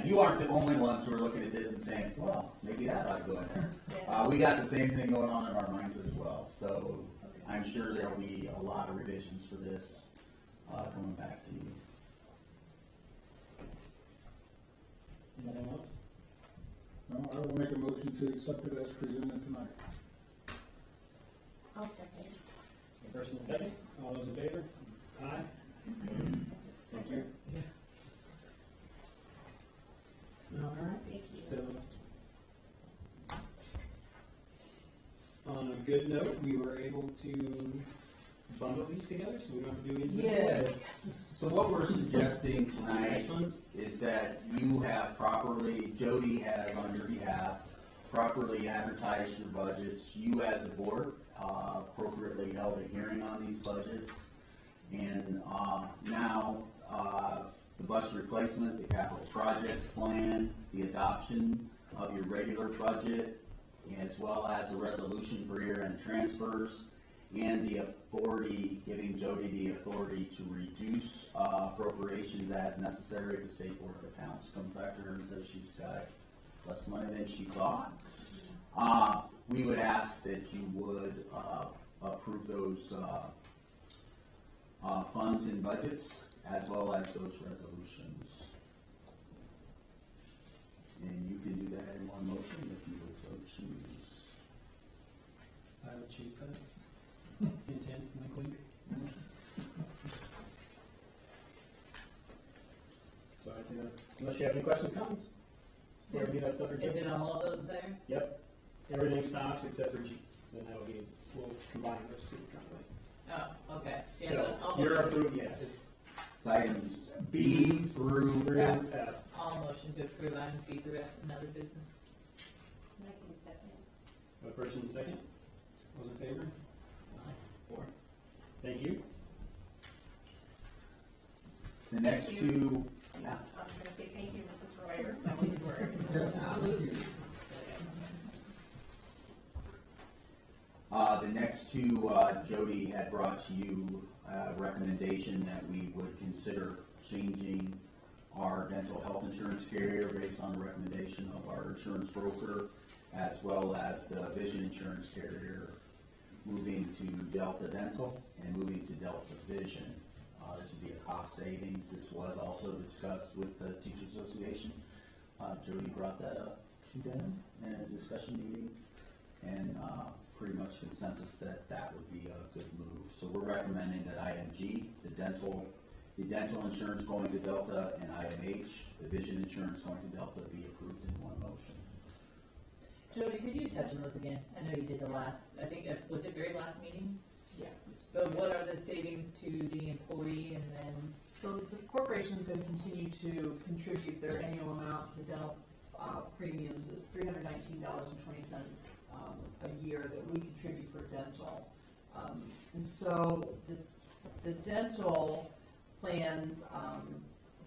You aren't the only ones who are looking at this and saying, well, maybe that ought to go in there. Yeah. We got the same thing going on in our minds as well. So I'm sure there'll be a lot of revisions for this, coming back to you. Anything else? No, I will make a motion to accept it as presented tonight. I'll second. First and second, all those in favor? Aye. Thank you. All right, Thank you. so, on a good note, we were able to bundle these together, so we don't have to do anything. Yes. So what we're suggesting tonight Next ones? is that you have properly, Jody has on your behalf, properly advertised your budgets. You as a board appropriately held a hearing on these budgets. And now the bus replacement, the capital projects plan, the adoption of your regular budget, as well as a resolution for year-end transfers, and the authority, giving Jody the authority to reduce appropriations as necessary to State Board of Accounts. Comes back to her and says she's got less money than she thought. We would ask that you would approve those funds and budgets, as well as those resolutions. And you can do that in one motion if you would so choose. I would cheat that. Intent, my queen. So I say that, unless you have any questions, comments? We already do that stuff for Is Jim? it all of those there? Yep, everything stops except for G, then that'll be, we'll combine those two at some point. Oh, okay. Yeah, So, then I'll you're motion- approved, yeah, it's It's items B through F. F. I'll motion to approve items B through F, another business. And I can second. First and second, those in favor? Aye. 4. Thank you. The next two, yeah. I was gonna say thank you, Mrs. Royer. That was the word. Yes, thank you. The next two, Jody had brought to you a recommendation that we would consider changing our dental health insurance carrier based on the recommendation of our insurance broker, as well as the vision insurance carrier, moving to Delta Dental and moving to Delta Vision. This would be a cost savings. This was also discussed with the Teachers Association. Jody brought that up to them in a discussion meeting, and pretty much consensus that that would be a good move. So we're recommending that item G, the dental insurance going to Delta, and item H, the vision insurance going to Delta, be approved in one motion. Jody, could you touch on those again? I know you did the last, I think, was it very last meeting? Yeah. So what are the savings to the employee and then? So the corporation's going to continue to contribute their annual amount to the dental premiums is $319.20 a year that we contribute for dental. And so the dental plans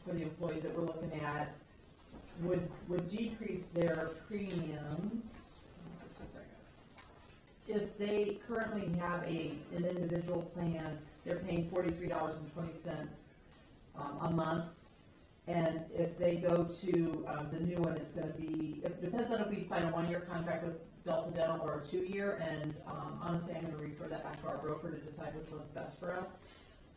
for the employees that we're looking at would decrease their premiums. Just a second. If they currently have an individual plan, they're paying $43.20 a month. And if they go to the new one, it's going to be, it depends on if we sign a 1-year contract with Delta Dental or a 2-year. And honestly, I'm going to refer that back to our broker to decide which one's best for us.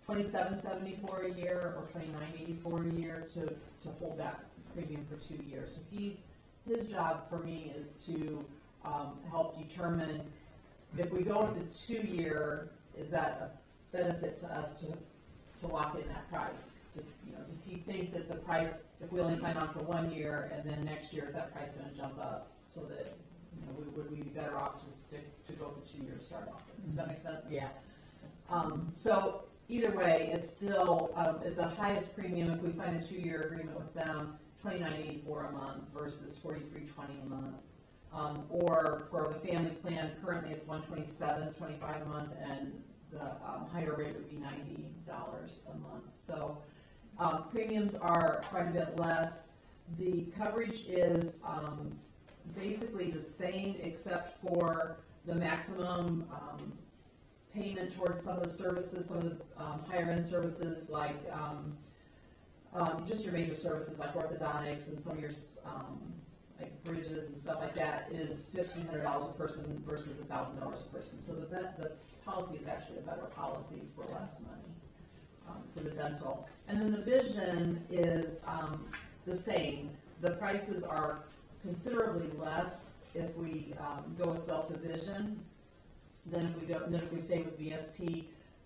$27.74 a year or $29.84 a year to hold that premium for 2 years. So his job for me is to help determine if we go with the 2-year, is that a benefit to us to lock in that price? Does he think that the price, if we only sign on for 1 year and then next year, is that price going to jump up so that, would we be better off to go for 2 years to start off with? Does that make sense? Yeah. So either way, it's still at the highest premium if we sign a 2-year agreement with them, $29.84 a month versus $43.20 a month. Or for the family plan, currently it's $127.25 a month, and the higher rate would be $90 a month. So premiums are quite a bit less. The coverage is basically the same except for the maximum payment towards some of the services, some of the higher end services like just your major services like orthodontics and some of your like bridges and stuff like that, is $1,500 a person versus $1,000 a person. So the policy is actually a better policy for less money for the dental. And then the vision is the same. The prices are considerably less if we go with Delta Vision than if we stay with VSP.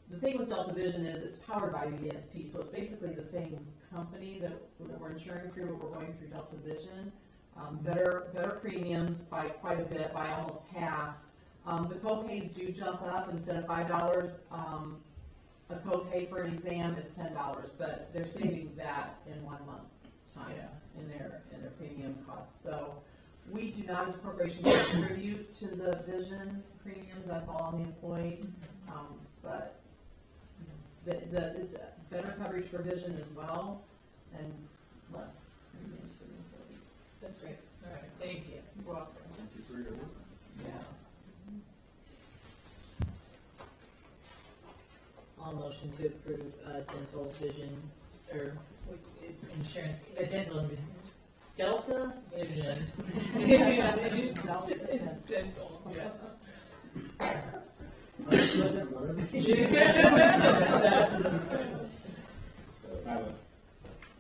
The thing with Delta Vision is it's powered by VSP, so it's basically the same company that we're insuring through, but we're going through Delta Vision. Better premiums by quite a bit, by almost half. The co-pays do jump up. Instead of $5, a co-pay for an exam is $10, but they're saving that in 1 month time in their premium costs. So we do not, as a corporation, contribute to the vision premiums. That's all on the employee, but it's better coverage for vision as well, and less premiums for the employees. That's great. All right, thank you. You're welcome. Thank you for your work. Yeah. I'll motion to approve dental vision, or what is insurance, dental and vision. Delta Vision. Dental, yes. Whatever she says. I have a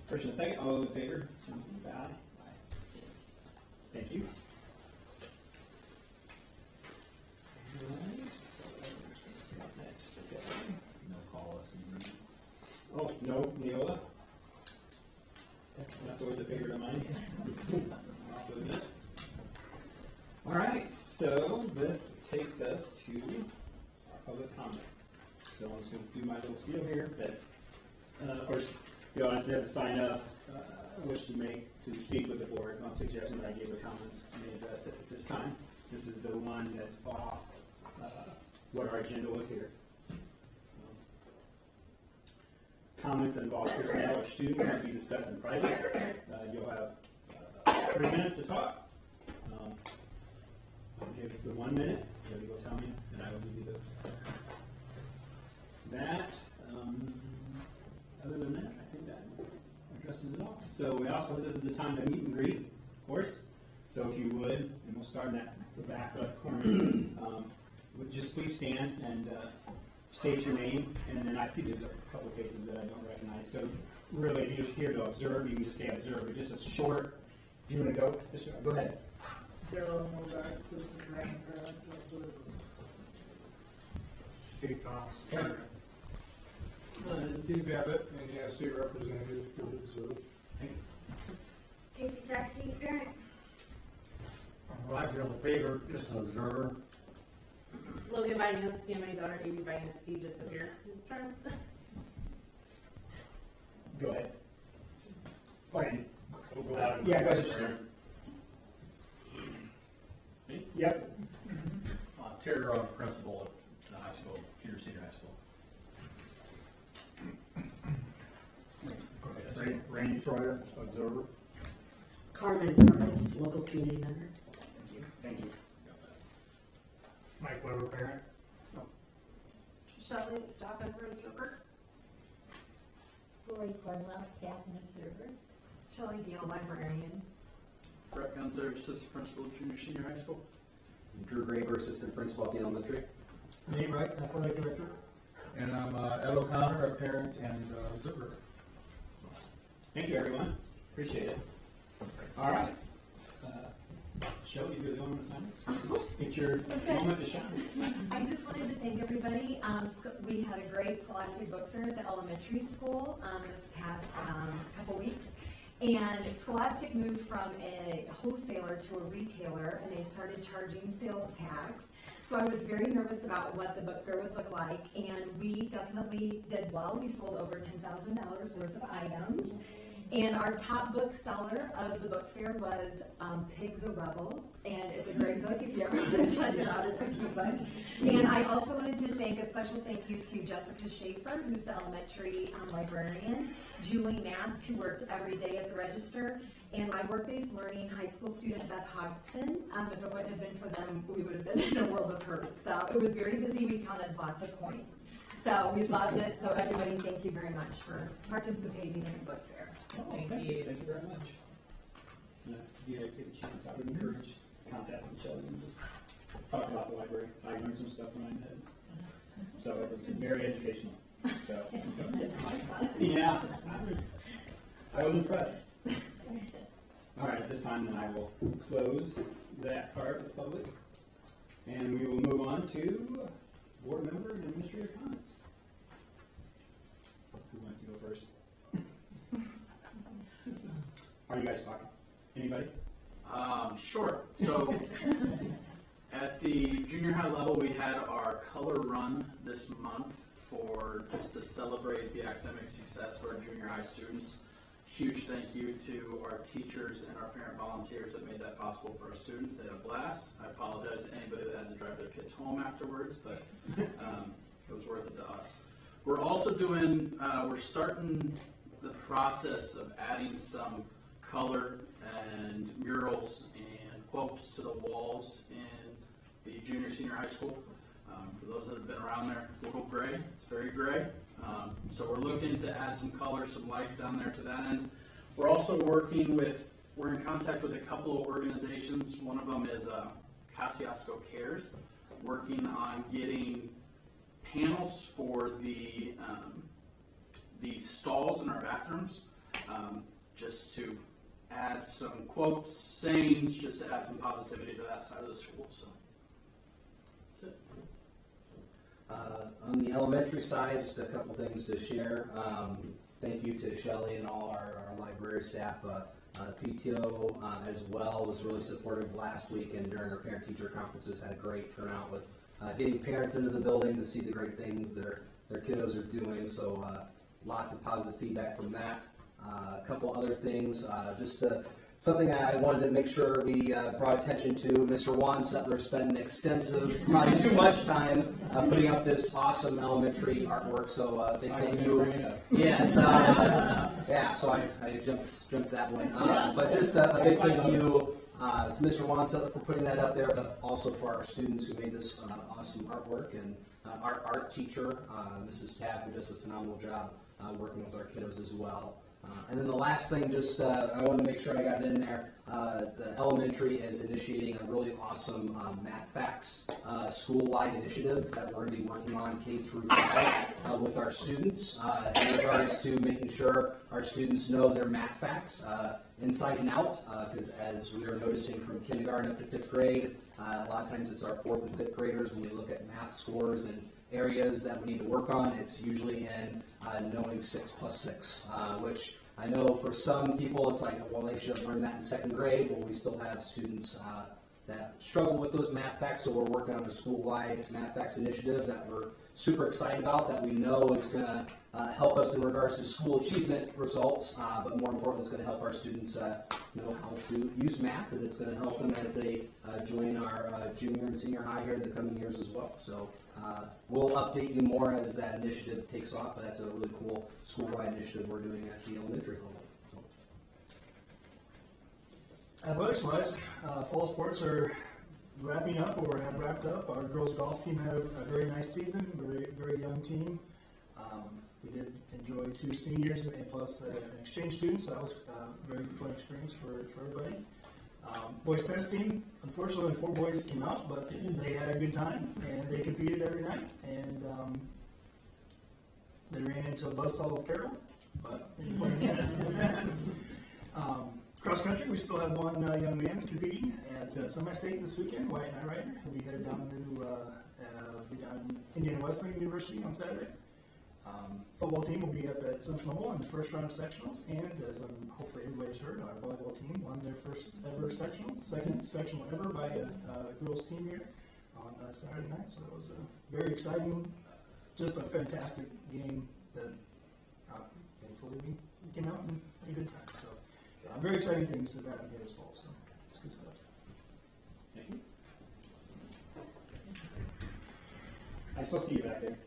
first and a second. All those in favor? Say aye. Aye. Thank you. No policy. Oh, no, Neola. That's always a favorite of mine. Off with it. All right, so this takes us to our public comment. So I'm just going to do my little spiel here. But, of course, you always have to sign up, wish to speak with the board on suggestions I gave the comments. May address it at this time. This is the one that's off what our agenda was here. Comments that involve personnel or students must be discussed in private. You'll have 3 minutes to talk. I'll give you the 1 minute. You go tell me, and I will give you that. Other than that, I think that addresses it all. So we also, this is the time to meet and greet, of course. So if you would, and we'll start in the back left corner, would just please stand and state your name, and then I see there's a couple of faces that I don't recognize. So really, if you're just here to observe, you can just say observe. But just a short, do you want to go? Just go ahead. Steve Thomas. Steve Abbott, Indiana State Representative for the Reserve. Casey Taxi, parent. Roger LaFavor, just an observer. Logan Bynetsky, my daughter Amy Bynetsky, just a parent. Go ahead. Fine. Yeah, go ahead. Sure. Yep. Terry Robb, principal at the high school, Peter Senior High School. Randy Troyer, observer. Carmen Burns, local community member. Thank you. Mike Weber, parent. Shelley, staff member, observer. Lori Cornwell, staff and observer. Shelley Deal, librarian. Brett Gunther, assistant principal, junior senior high school. Drew Graber, assistant principal at the elementary. Nate Wright, athletic director. And I'm Ed O'Connor, a parent and observer. Thank you, everyone. Appreciate it. All right. Shelley, you're the only one to sign. It's your moment to shine. I just wanted to thank everybody. We had a great Scholastic Book Fair at the elementary school this past couple weeks. And Scholastic moved from a wholesaler to a retailer, and they started charging sales tax. So I was very nervous about what the book fair would look like, and we definitely did well. We sold over $10,000 worth of items. And our top book seller of the book fair was Pig the Rebel, and it's a great book if you ever want to check it out. It's a cute book. And I also wanted to thank a special thank you to Jessica Schaefer, who's the elementary librarian, Julie Nast, who worked every day at the register, and my work-based learning high school student Beth Hodgson. If it wouldn't have been for them, we would have been in a world of hurt. So it was very busy. We counted lots of points. So we loved it. So everybody, thank you very much for participating in the book fair. Thank you. Thank you very much. If you guys get a chance, I would encourage contact with Shelley and just talk about the library. I learned some stuff when I met. So it was very educational. So, yeah, I was impressed. All right, at this time, then I will close that part of the public, and we will move on to board member and administrator comments. Who wants to go first? Are you guys talking? Anybody? Sure. So at the junior high level, we had our color run this month for just to celebrate the academic success of our junior high students. Huge thank you to our teachers and our parent volunteers that made that possible for our students. They had a blast. I apologize to anybody that had to drive their kids home afterwards, but it was worth it to us. We're also doing, we're starting the process of adding some color and murals and quotes to the walls in the junior senior high school. For those that have been around there, it's a little gray. It's very gray. So we're looking to add some color, some life down there to that end. We're also working with, we're in contact with a couple of organizations. One of them is Kosciuszko Cares, working on getting panels for the stalls in our bathrooms, just to add some quotes, sayings, just to add some positivity to that side of the school. So that's it. On the elementary side, just a couple things to share. Thank you to Shelley and all our library staff. PTO as well was really supportive last week, and during our parent-teacher conferences had a great turnout with getting parents into the building to see the great things their kiddos are doing. So lots of positive feedback from that. A couple other things, something I wanted to make sure we brought attention to. Mr. Juan Settler spent an extensive, probably too much time putting up this awesome elementary artwork. So thank you. Yes, yeah. So I jumped that one. But just a big thank you to Mr. Juan Settler for putting that up there, but also for our students who made this awesome artwork, and our art teacher, Mrs. Tabb, who does a phenomenal job working with our kiddos as well. And then the last thing, just I wanted to make sure I got it in there. The elementary is initiating a really awesome Math Facts school-wide initiative that we're going to be working on K through 5 with our students in regards to making sure our students know their math facts inside and out. Because as we are noticing from kindergarten up to 5th grade, a lot of times it's our 4th and 5th graders when we look at math scores and areas that we need to work on. It's usually in knowing 6 plus 6, which I know for some people it's like, well, they should have learned that in 2nd grade, but we still have students that struggle with those math facts, so we're working on a school-wide math facts initiative that we're super excited about, that we know is going to help us in regards to school achievement results, but more importantly, it's going to help our students know how to use math, and it's going to help them as they join our junior and senior high here in the coming years as well. So we'll update you more as that initiative takes off, but that's a really cool school-wide initiative we're doing at the elementary level. Athletics-wise, fall sports are wrapping up or have wrapped up. Our girls golf team had a very nice season, very young team. We did enjoy 2 seniors and plus an exchange student, so that was a very fun experience for everybody. Boys tennis team, unfortunately 4 boys came out, but they had a good time and they competed every night, and they ran into a buzzsaw with Carol, but playing tennis. Cross country, we still have one young man competing at semi-state this weekend, Wyatt and I Rider. He'll be headed down to Indiana Wesleyan University on Saturday. Football team will be up at Central Hole in the first round of sectionals, and as hopefully everybody's heard, our volleyball team won their first ever sectional, second sectional ever by a girls team here on Saturday night. So it was a very exciting, just a fantastic game that thankfully we came out and had a good time. So very exciting things that happened here this fall. So it's good stuff. Thank you. I still see you back there.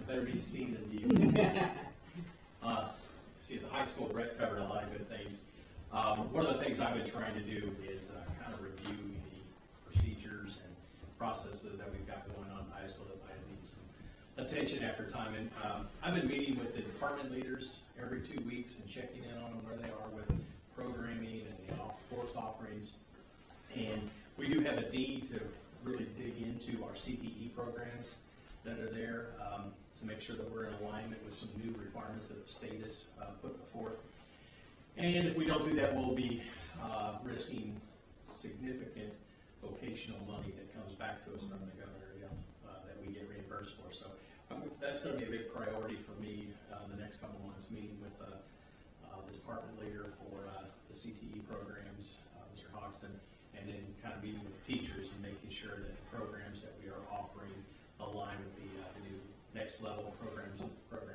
Better be seen than you. See, at the high school, Brett covered a lot of good things. One of the things I've been trying to do is kind of review the procedures and processes that we've got going on in high school that might need some attention after time. And I've been meeting with the department leaders every 2 weeks and checking in on them where they are with programming and the course offerings. And we do have a need to really dig into our CTE programs that are there to make sure that we're in alignment with some new requirements that the state has put forth. And if we don't do that, we'll be risking significant vocational money that comes back to us from the governor that we get reimbursed for. So that's going to be a big priority for me the next couple of months, meeting with the department leader for the CTE programs, Mr. Hoxton, and then kind of meeting with the teachers and making sure that the programs that we are offering align with the new next level program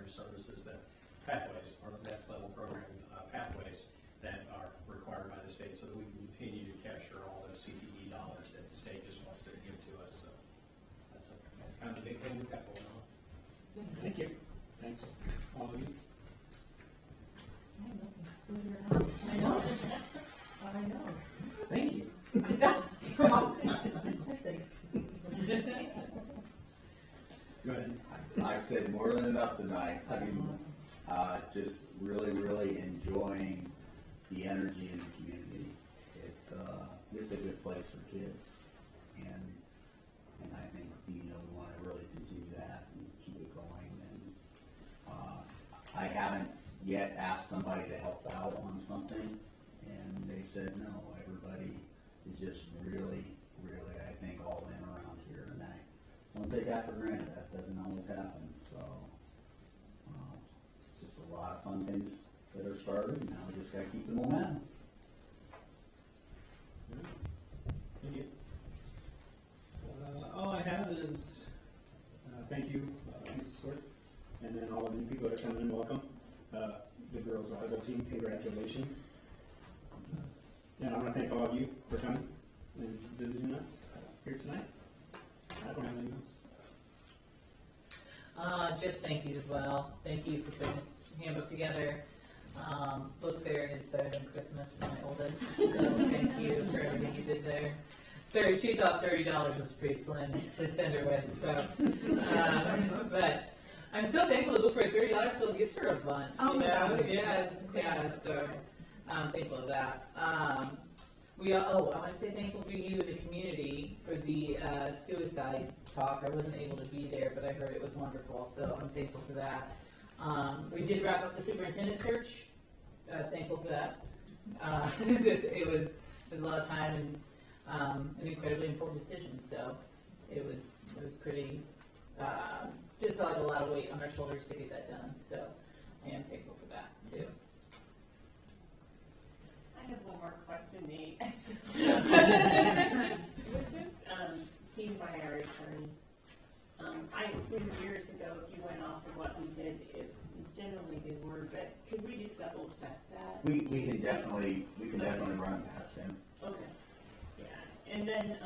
services, that pathways, or next level program pathways that are required by the state, so that we can continue to capture all those CTE dollars that the state just wants to give to us. So that's kind of the big thing we've got going on. Thank you. Thanks, all of you. I know. I know. Thank you. Thanks. Go ahead. I've said more than enough tonight. I mean, just really, really enjoying the energy in the community. It's a good place for kids, and I think we want to really continue that and keep it going. And I haven't yet asked somebody to help out on something, and they've said no. Everybody is just really, really, I think, all in around here, and I don't take that for granted. That doesn't always happen. So it's just a lot of fun things that are started, and now we just got to keep the momentum. Thank you. All I have is thank you, Mrs. Stewart, and then all of you people that are coming in, welcome. The girls volleyball team, congratulations. And I want to thank all of you for coming and visiting us here tonight. I don't have anything else. Just thank you as well. Thank you for putting this handbook together. Book fair is better than Christmas for my oldest, so thank you for everything you did there. So she thought $30 was pretty slim to send her with, so, but I'm so thankful the book fair $30 still gets her a bunch. Oh my gosh, yeah, so I'm thankful of that. I want to say thankful for you, the community, for the suicide talk. I wasn't able to be there, but I heard it was wonderful, so I'm thankful for that. We did wrap up the superintendent search. Thankful for that. It was a lot of time and an incredibly important decision, so it was pretty, just felt like a lot of weight on our shoulders to get that done, so I am thankful for that, too. I have one more question, Nate. Was this seen by our attorney? I assumed years ago, if you went off of what we did, generally they were, but could we just double check that? We can definitely run past him. Okay, yeah. And then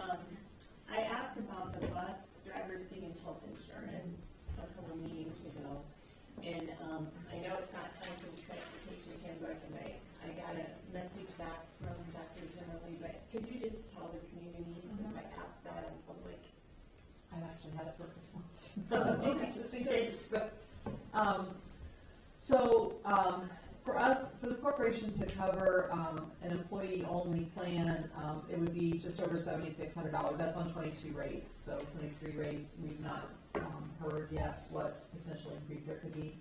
I asked about the bus drivers getting health insurance a couple of meetings ago. And I know it's not time for the transportation handbook, and I got a message back from Dr. Zimmerly, but could you just tell the community, since I asked that in public? I've actually had it for months. Just in case, but, for us, for the corporation to cover, an employee-only plan, it would be just over $7,600. That's on 22 rates, so 23 rates, we've not, heard yet what potential increase there could be.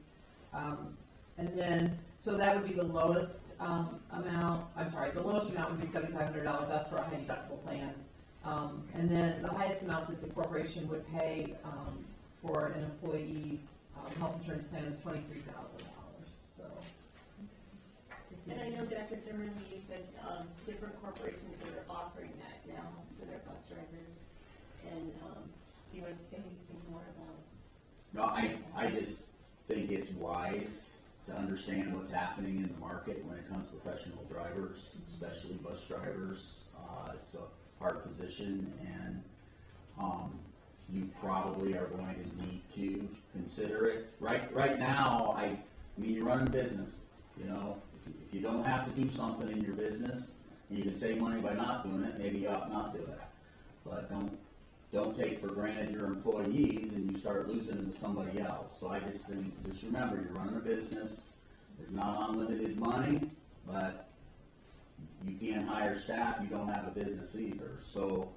And then, so that would be the lowest, the lowest amount would be $7,500, that's for a high deductible plan. And then the highest amount that the corporation would pay for an employee health insurance plan is $23,000. So. And I know Dr. Zimmerly, you said different corporations are offering that now for their bus drivers. And do you want to say anything more about? No, I just think it's wise to understand what's happening in the market when it comes to professional drivers, especially bus drivers. It's a hard position, and you probably are going to need to consider it. Right now, I mean, you're running a business. If you don't have to do something in your business, and you can save money by not doing it, maybe you ought not do it. But don't take for granted your employees and you start losing to somebody else. So I just think, just remember, you're running a business, there's not unlimited money, but you can't hire staff, you don't have a business either. So,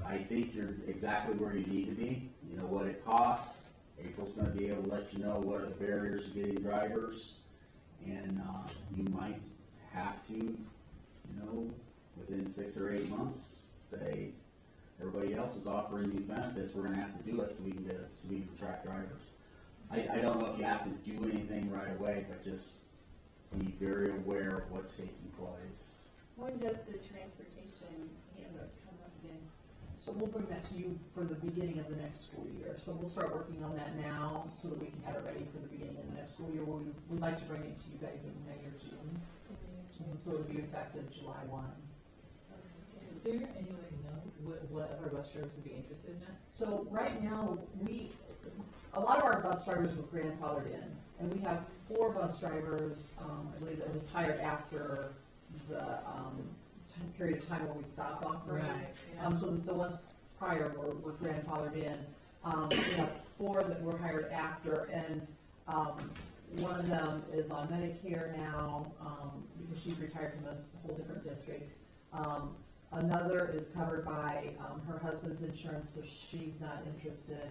I think you're exactly where you need to be. You know what it costs. April's gonna be able to let you know what are the barriers to getting drivers, and, you might have to, you know, within 6 or 8 months, say, everybody else is offering these benefits, we're gonna have to do it so we can attract drivers. I don't know if you have to do anything right away, but just be very aware of what's taking place. When does the transportation handbook come up again? So we'll bring that to you for the beginning of the next school year. So we'll start working on that now so that we can have it ready for the beginning of the next school year. We'd like to bring it to you guys in May or June. So it'll be effective July 1. Is there any way to know what other bus drivers would be interested in that? So right now, a lot of our bus drivers were grandfathered in, and we have 4 bus drivers, I believe, that was hired after the period of time when we stopped offering. Right, yeah. So the ones prior were grandfathered in. We have 4 that were hired after, and one of them is on Medicare now because she's retired from this whole different district. Another is covered by her husband's insurance, so she's not interested.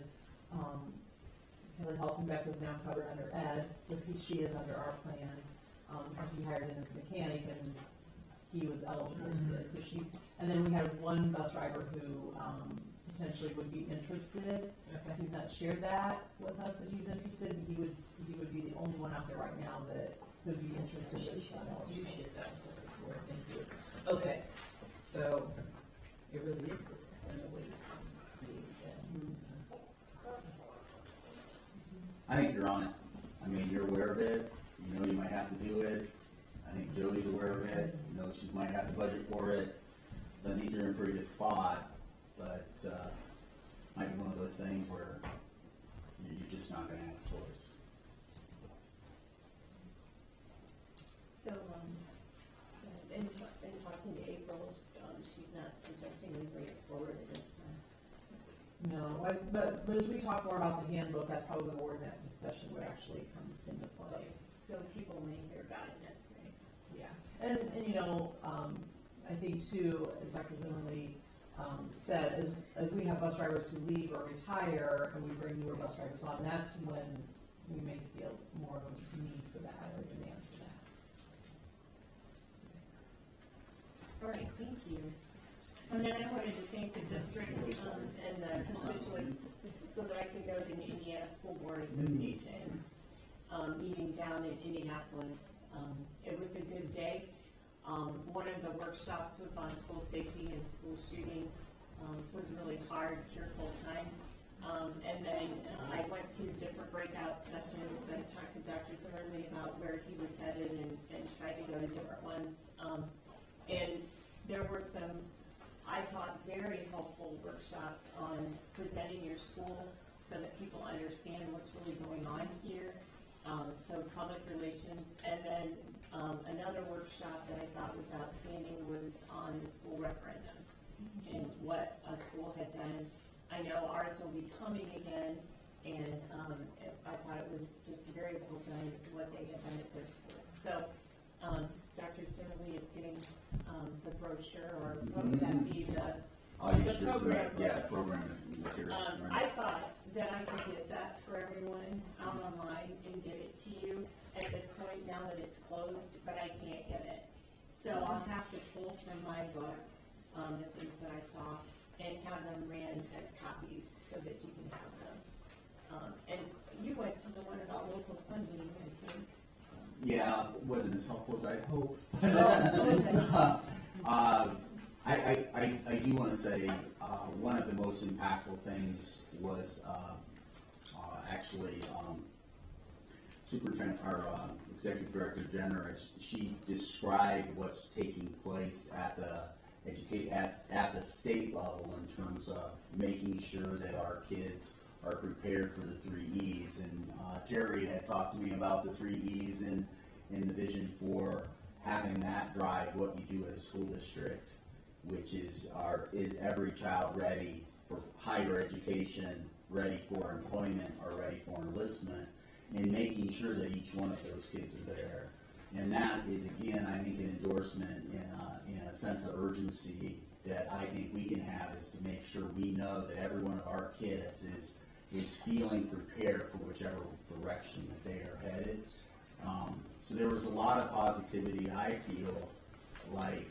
Kelly Halsenbeck is now covered under Ed, so she is under our plan. He hired in as a mechanic, and he was eligible for this. So and then we had one bus driver who potentially would be interested. He's not shared that with us that he's interested. He would be the only one out there right now that would be interested. You shared that before, thank you. Okay, so it really is just kind of wait and see. I think you're on it. I mean, you're aware of it. You know you might have to do it. I think Joey's aware of it. You know she might have to budget for it. So I think you're in a pretty good spot. But might be one of those things where you're just not going to have a choice. So, in talking to April, she's not suggesting we bring it forward at this time. No, but as we talk more about the handbook, that's probably where that discussion would actually come into play. So people may hear about it next week. Yeah, and you know, I think too, as Dr. Zimmerly said, as we have bus drivers who leave or retire, and we bring newer bus drivers on, that's when we may see more of a need for that or demand for that. All right, thank you. And then I wanted to thank the district and the constituents so that I could go to the Indiana School Board Association meeting down in Indianapolis. It was a good day. One of the workshops was on school safety and school shooting. So it was a really hard, tearful time. And then I went to different breakout sessions. I talked to Dr. Zimmerly about where he was headed and tried to go to different ones. And there were some, I thought, very helpful workshops on presenting your school so that people understand what's really going on here. So public relations. And then another workshop that I thought was outstanding was on the school referendum and what a school had done. I know ours will be coming again, and I thought it was just very well done what they had done at their schools. So Dr. Zimmerly is getting the brochure, or what would that be, the program. Yeah, the program materials. I thought that I could get that for everyone out online and give it to you at this point now that it's closed, but I can't get it. So I'll have to pull from my book the things that I saw and have them ran as copies so that you can have them. And you went to the one about local funding, I think. Yeah, it wasn't as helpful as I'd hoped. I do want to say one of the most impactful things was actually Superintendent or Executive Director Jenner. She described what's taking place at the state level in terms of making sure that our kids are prepared for the 3 E's. And Terry had talked to me about the 3 E's in the vision for having that drive what you do at a school district. which is every child ready for higher education, ready for employment, or ready for enlistment, and making sure that each one of those kids are there. And that is, again, I think, an endorsement in a sense of urgency that I think we can have, is to make sure we know that every one of our kids is feeling prepared for whichever direction that they are headed. So there was a lot of positivity, I feel like,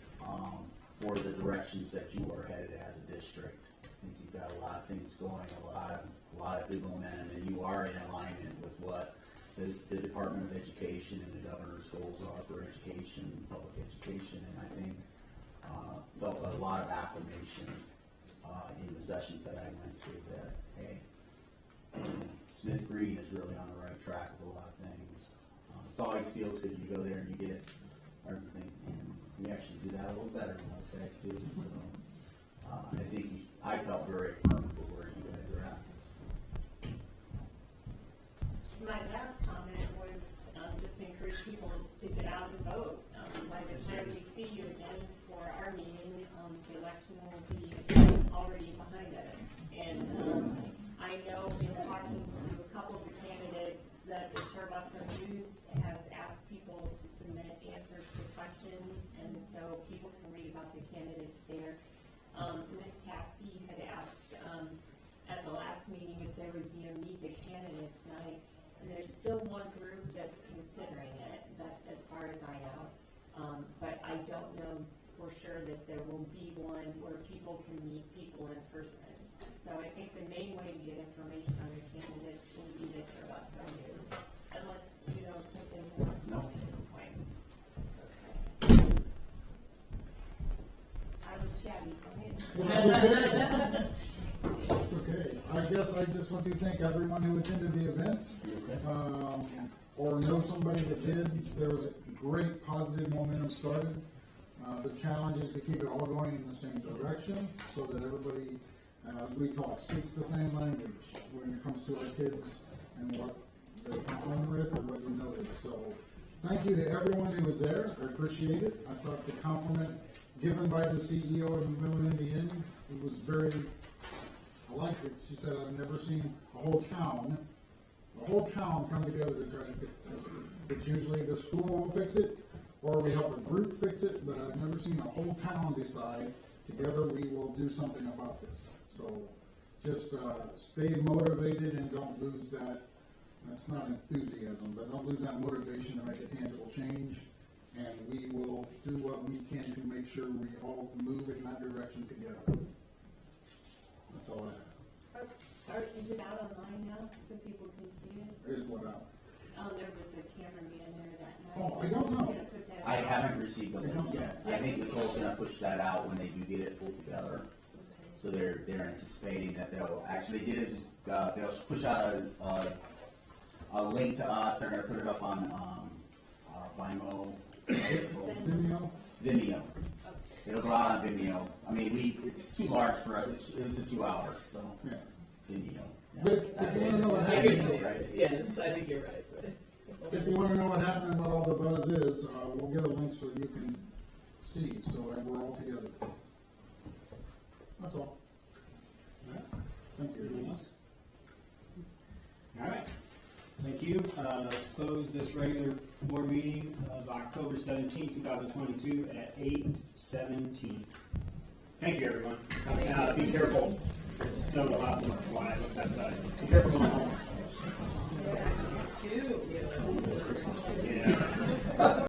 for the directions that you are headed as a district. I think you've got a lot of things going, a lot of good momentum, and you are in alignment with what the Department of Education and the governor's goals are for education, public education, and I think felt a lot of affirmation in the sessions that I went to that, hey, Smith Green is really on the right track with a lot of things. It always feels good you go there and you get everything, and we actually do that a little better than those guys do. So I think I felt very firm for where you guys are at. My last comment was just to encourage people to get out and vote. By the time we see you again for our meeting, the election will be already behind us. And I know in talking to a couple of the candidates that the Cherubusco News has asked people to submit answers to questions, and so people can read about the candidates there. Ms. Taskey had asked at the last meeting if there would be a Meet the Candidates night. And there's still one group that's considering it, that as far as I know. But I don't know for sure that there will be one where people can meet people in person. So I think the main way to get information on your candidates will be the Cherubusco News, unless you know something more at this point. Okay. I was chatty. Go ahead. It's okay. I guess I just want to thank everyone who attended the event, or know somebody that did. There was a great positive momentum started. The challenge is to keep it all going in the same direction so that everybody, as we talk, speaks the same language when it comes to our kids and what they come home with and what you notice. So thank you to everyone who was there. I appreciate it. I thought the compliment given by the CEO of Macmillan, Indiana, it was very, I liked it. She said, I've never seen a whole town come together to try to fix this. It's usually the school will fix it, or we help a group fix it, but I've never seen a whole town decide, together we will do something about this. So just stay motivated and don't lose that, that's not enthusiasm, but don't lose that motivation to make a tangible change. And we will do what we can to make sure we all move in that direction together. That's all I have. Is it out online now so people can see it? Is what out. Oh, there was a cameraman there that night. Oh, I don't know. I haven't received the link yet. I think Nicole's gonna push that out when they do get it pulled together. So they're anticipating that they'll actually get it, they'll push out a link to us. They're gonna put it up on Vimeo. It'll go out on Vimeo. I mean, it's too large for us. It was a 2 hours, so Yeah. Vimeo. But if you want to know what happened, Right? Yes, I think you're right. if you want to know what happened and what all the buzz is, we'll get a link so you can see, so we're all together. That's all. Thank you. Anything else? All right. Thank you. Let's close this regular board meeting of October 17, 2022 at 8:17. Thank you, everyone. Be careful. It snowed a lot more when I looked outside. Be careful going home. Yeah.